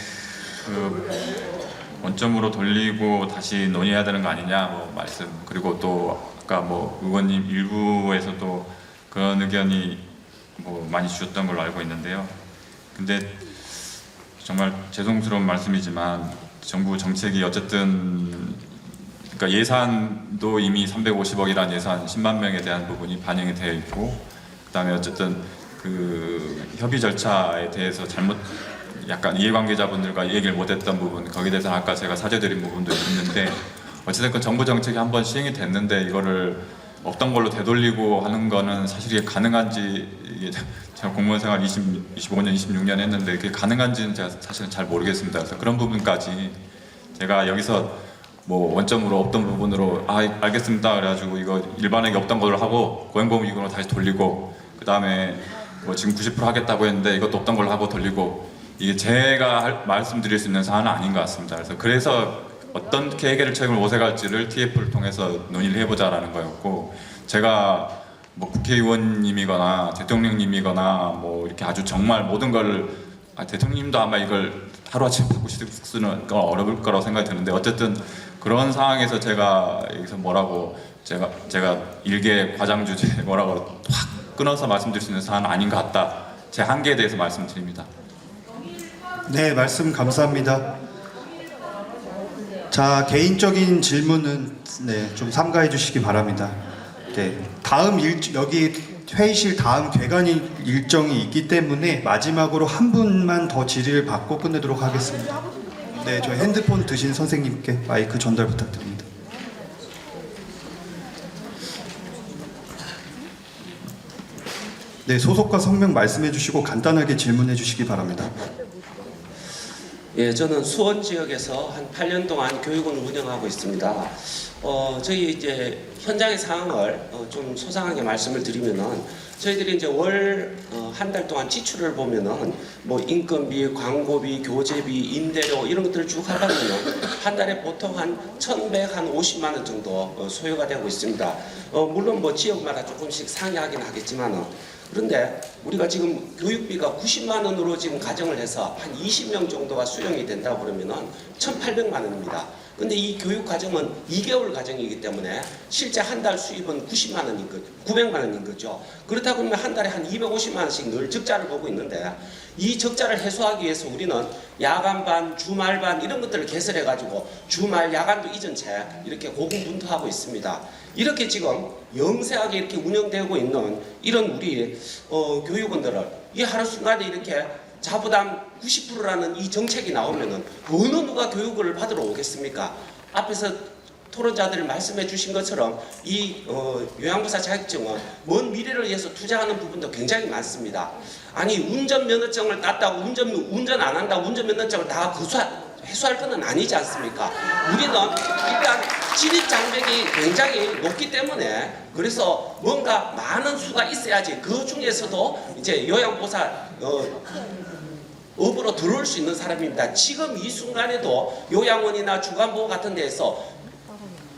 S4: 원점으로 돌리고 다시 논의해야 되는 거 아니냐 뭐 말씀, 그리고 또 아까 뭐 의원님 일부에서도 그런 의견이 뭐 많이 주셨던 걸로 알고 있는데요. 근데 정말 죄송스러운 말씀이지만 정부 정책이 어쨌든 그러니까 예산도 이미 350억이라는 예산 10만 명에 대한 부분이 반영이 되어 있고, 그다음에 어쨌든 그 협의 절차에 대해서 잘못 약간 이해관계자분들과 얘기를 못했던 부분, 거기에 대해서 아까 제가 사죄드린 부분도 있는데, 어쨌든 그 정부 정책이 한번 시행이 됐는데 이거를 없던 걸로 되돌리고 하는 거는 사실 이게 가능한지, 이게 제가 공무원 생활 25년, 26년 했는데 그게 가능한지는 제가 사실은 잘 모르겠습니다. 그래서 그런 부분까지 제가 여기서 뭐 원점으로 없던 부분으로 알겠습니다 그래가지고 이거 일반액이 없던 걸로 하고 고용보험이익으로 다시 돌리고, 그 다음에 뭐 지금 90% 하겠다고 했는데 이것도 없던 걸로 하고 돌리고, 이게 제가 말씀드릴 수 있는 사안은 아닌 것 같습니다. 그래서 어떻게 해결을 책을 모색할지를 TF를 통해서 논의를 해보자라는 거였고, 제가 뭐 국회의원님이거나 대통령님이거나 뭐 이렇게 아주 정말 모든 걸 대통령님도 아마 이걸 하루아침에 바꾸실 수는 어려울 거라고 생각이 드는데, 어쨌든 그런 상황에서 제가 여기서 뭐라고 제가 일개 과장 주제 뭐라고 확 끊어서 말씀드릴 수 있는 사안은 아닌 것 같다, 제 한계에 대해서 말씀드립니다.
S1: 네, 말씀 감사합니다. 자, 개인적인 질문은 좀 삼가해 주시기 바랍니다. 네, 다음 여기 회의실 다음 개관 일정이 있기 때문에 마지막으로 한 분만 더 질의를 받고 끝내도록 하겠습니다. 네, 저 핸드폰 드신 선생님께 마이크 전달 부탁드립니다. 네, 소속과 성명 말씀해 주시고 간단하게 질문해 주시기 바랍니다.
S8: 예, 저는 수원 지역에서 한 8년 동안 교육원을 운영하고 있습니다. 저희 이제 현장의 상황을 좀 소상하게 말씀을 드리면은 저희들이 이제 월 한 달 동안 지출을 보면은 뭐 인건비, 광고비, 교재비, 임대료 이런 것들을 쭉 하려면은 한 달에 보통 한 1,150만 원 정도 소요가 되고 있습니다. 물론 뭐 지역마다 조금씩 상이하긴 하겠지만은 그런데 우리가 지금 교육비가 90만 원으로 지금 가정을 해서 한 20명 정도가 수령이 된다 그러면은 1,800만 원입니다. 근데 이 교육 과정은 2개월 과정이기 때문에 실제 한 달 수입은 900만 원인 거죠. 그렇다 보면 한 달에 한 250만 원씩 늘 적자를 보고 있는데 이 적자를 해소하기 위해서 우리는 야간반, 주말반 이런 것들을 개설해 가지고 주말, 야간도 잊은 채 이렇게 고군분투하고 있습니다. 이렇게 지금 영세하게 이렇게 운영되고 있는 이런 우리 교육원들을 이 하루 순간에 이렇게 자부담 90%라는 이 정책이 나오면은 어느 누가 교육을 받으러 오겠습니까? 앞에서 토론자들이 말씀해 주신 것처럼 이 요양보사 자격증은 먼 미래를 위해서 투자하는 부분도 굉장히 많습니다. 아니 운전면허증을 땄다고 운전 안 한다고 운전면허증을 다 해소할 건 아니지 않습니까? 우리는 일단 진입 장벽이 굉장히 높기 때문에 그래서 뭔가 많은 수가 있어야지 그 중에서도 이제 요양보사 업으로 들어올 수 있는 사람입니다. 지금 이 순간에도 요양원이나 주간보호 같은 데에서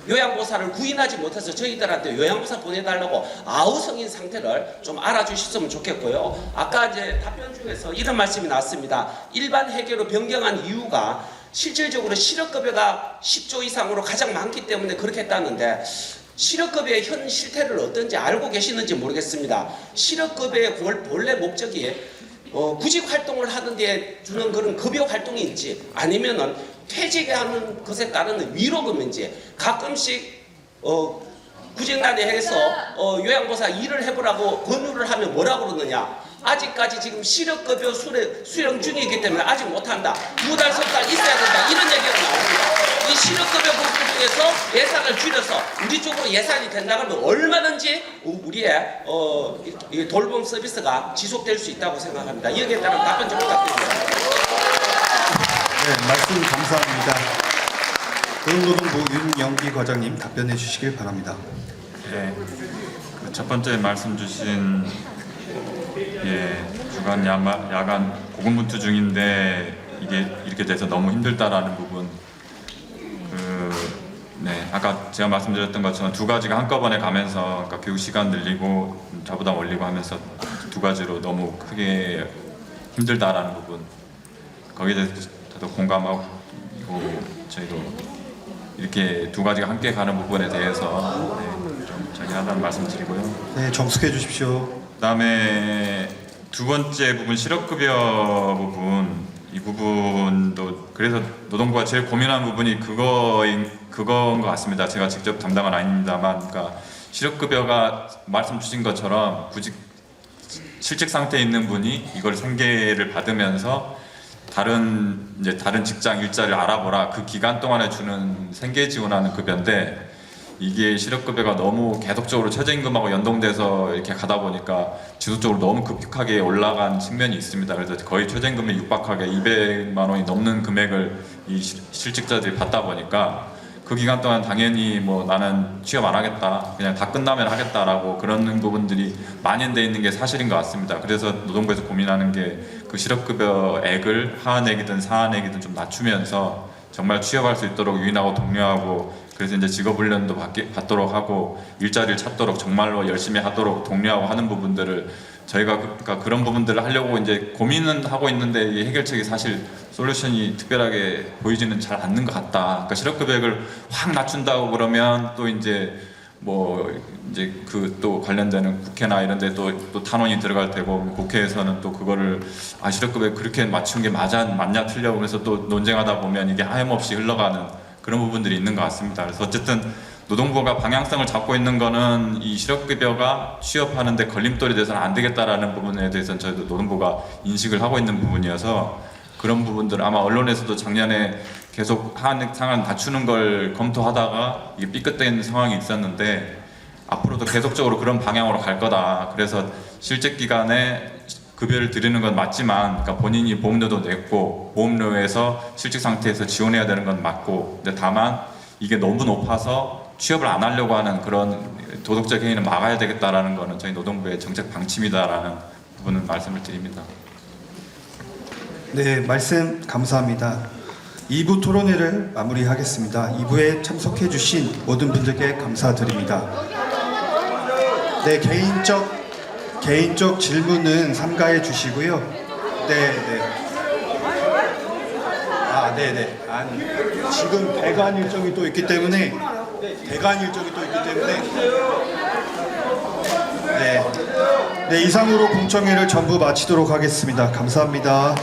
S8: 요양보사를 구인하지 못해서 저희들한테 요양보사 보내달라고 아우성인 상태를 좀 알아주셨으면 좋겠고요. 아까 이제 답변 중에서 이런 말씀이 나왔습니다. 일반 회계로 변경한 이유가 실질적으로 실업급여가 10조 이상으로 가장 많기 때문에 그렇게 했다는데 실업급여의 현 실태를 어떤지 알고 계시는지 모르겠습니다. 실업급여의 본래 목적이 구직 활동을 하는 데 주는 그런 급여 활동인지 아니면은 퇴직하는 것에 따른 위로금인지 가끔씩 구직난에 해서 요양보사 일을 해보라고 권유를 하면 뭐라고 그러느냐 아직까지 지금 실업급여 수령 중이기 때문에 아직 못한다 2달, 3달 있어야 된다 이런 얘기가 나옵니다. 이 실업급여 부분 중에서 예산을 줄여서 우리 쪽으로 예산이 된다 그러면 얼마든지 우리의 이 돌봄 서비스가 지속될 수 있다고 생각합니다. 여기에 따른 답변 좀 부탁드립니다.
S1: 네, 말씀 감사합니다. 고용노동부 윤영기 과장님 답변해 주시길 바랍니다.
S4: 예, 그 첫 번째 말씀 주신 주간 야간 고군분투 중인데 이게 이렇게 돼서 너무 힘들다라는 부분 아까 제가 말씀드렸던 것처럼 두 가지가 한꺼번에 가면서 그러니까 교육 시간 늘리고 자부담 올리고 하면서 두 가지로 너무 크게 힘들다라는 부분 거기에 대해서 저도 공감하고 저희도 이렇게 두 가지가 함께 가는 부분에 대해서 좀 자기하다는 말씀드리고요.
S1: 네, 정숙해 주십시오.
S4: 그다음에 두 번째 부분 실업급여 부분 이 부분도 그래서 노동부가 제일 고민한 부분이 그거인 것 같습니다. 제가 직접 담당은 아닙니다만, 그러니까 실업급여가 말씀 주신 것처럼 구직 실직 상태에 있는 분이 이걸 생계를 받으면서 다른 직장 일자리를 알아보라 그 기간 동안에 주는 생계 지원하는 급여인데. 이게 실업급여가 너무 계속적으로 최저임금하고 연동돼서 이렇게 가다 보니까 지속적으로 너무 급격하게 올라간 측면이 있습니다. 그래서 거의 최저임금에 육박하게 200만 원이 넘는 금액을 이 실직자들이 받다 보니까 그 기간 동안 당연히 뭐 나는 취업 안 하겠다, 그냥 다 끝나면 하겠다라고 그런 부분들이 만연돼 있는 게 사실인 것 같습니다. 그래서 노동부에서 고민하는 게 그 실업급여액을 하한액이든 상한액이든 좀 낮추면서 정말 취업할 수 있도록 유인하고 독려하고 그래서 이제 직업훈련도 받도록 하고 일자리를 찾도록 정말로 열심히 하도록 독려하고 하는 부분들을 저희가 그러니까 그런 부분들을 하려고 이제 고민은 하고 있는데 이 해결책이 사실 솔루션이 특별하게 보이지는 잘 않는 것 같다. 그러니까 실업급여액을 확 낮춘다고 그러면 또 이제 그 또 관련되는 국회나 이런 데 또 탄원이 들어갈 테고 국회에서는 또 그거를 실업급여 그렇게 맞춘 게 맞냐 틀려 그래서 또 논쟁하다 보면 이게 하염없이 흘러가는 그런 부분들이 있는 것 같습니다. 그래서 어쨌든 노동부가 방향성을 잡고 있는 거는 이 실업급여가 취업하는데 걸림돌이 돼서는 안 되겠다라는 부분에 대해서는 저희도 노동부가 인식을 하고 있는 부분이어서 그런 부분들 아마 언론에서도 작년에 계속 상한 낮추는 걸 검토하다가 이게 삐끗된 상황이 있었는데 앞으로도 계속적으로 그런 방향으로 갈 거다. 그래서 실직 기간에 급여를 드리는 건 맞지만 그러니까 본인이 보험료도 냈고 보험료에서 실직 상태에서 지원해야 되는 건 맞고 근데 다만 이게 너무 높아서 취업을 안 하려고 하는 그런 도덕적 행위는 막아야 되겠다라는 거는 저희 노동부의 정책 방침이다라는 부분을 말씀을 드립니다.
S1: 네, 말씀 감사합니다. 2부 토론회를 마무리하겠습니다. 2부에 참석해 주신 모든 분들께 감사드립니다. 네, 개인적 질문은 삼가해 주시고요. 네. 지금 대관 일정이 또 있기 때문에 네, 이상으로 공청회를 전부 마치도록 하겠습니다. 감사합니다.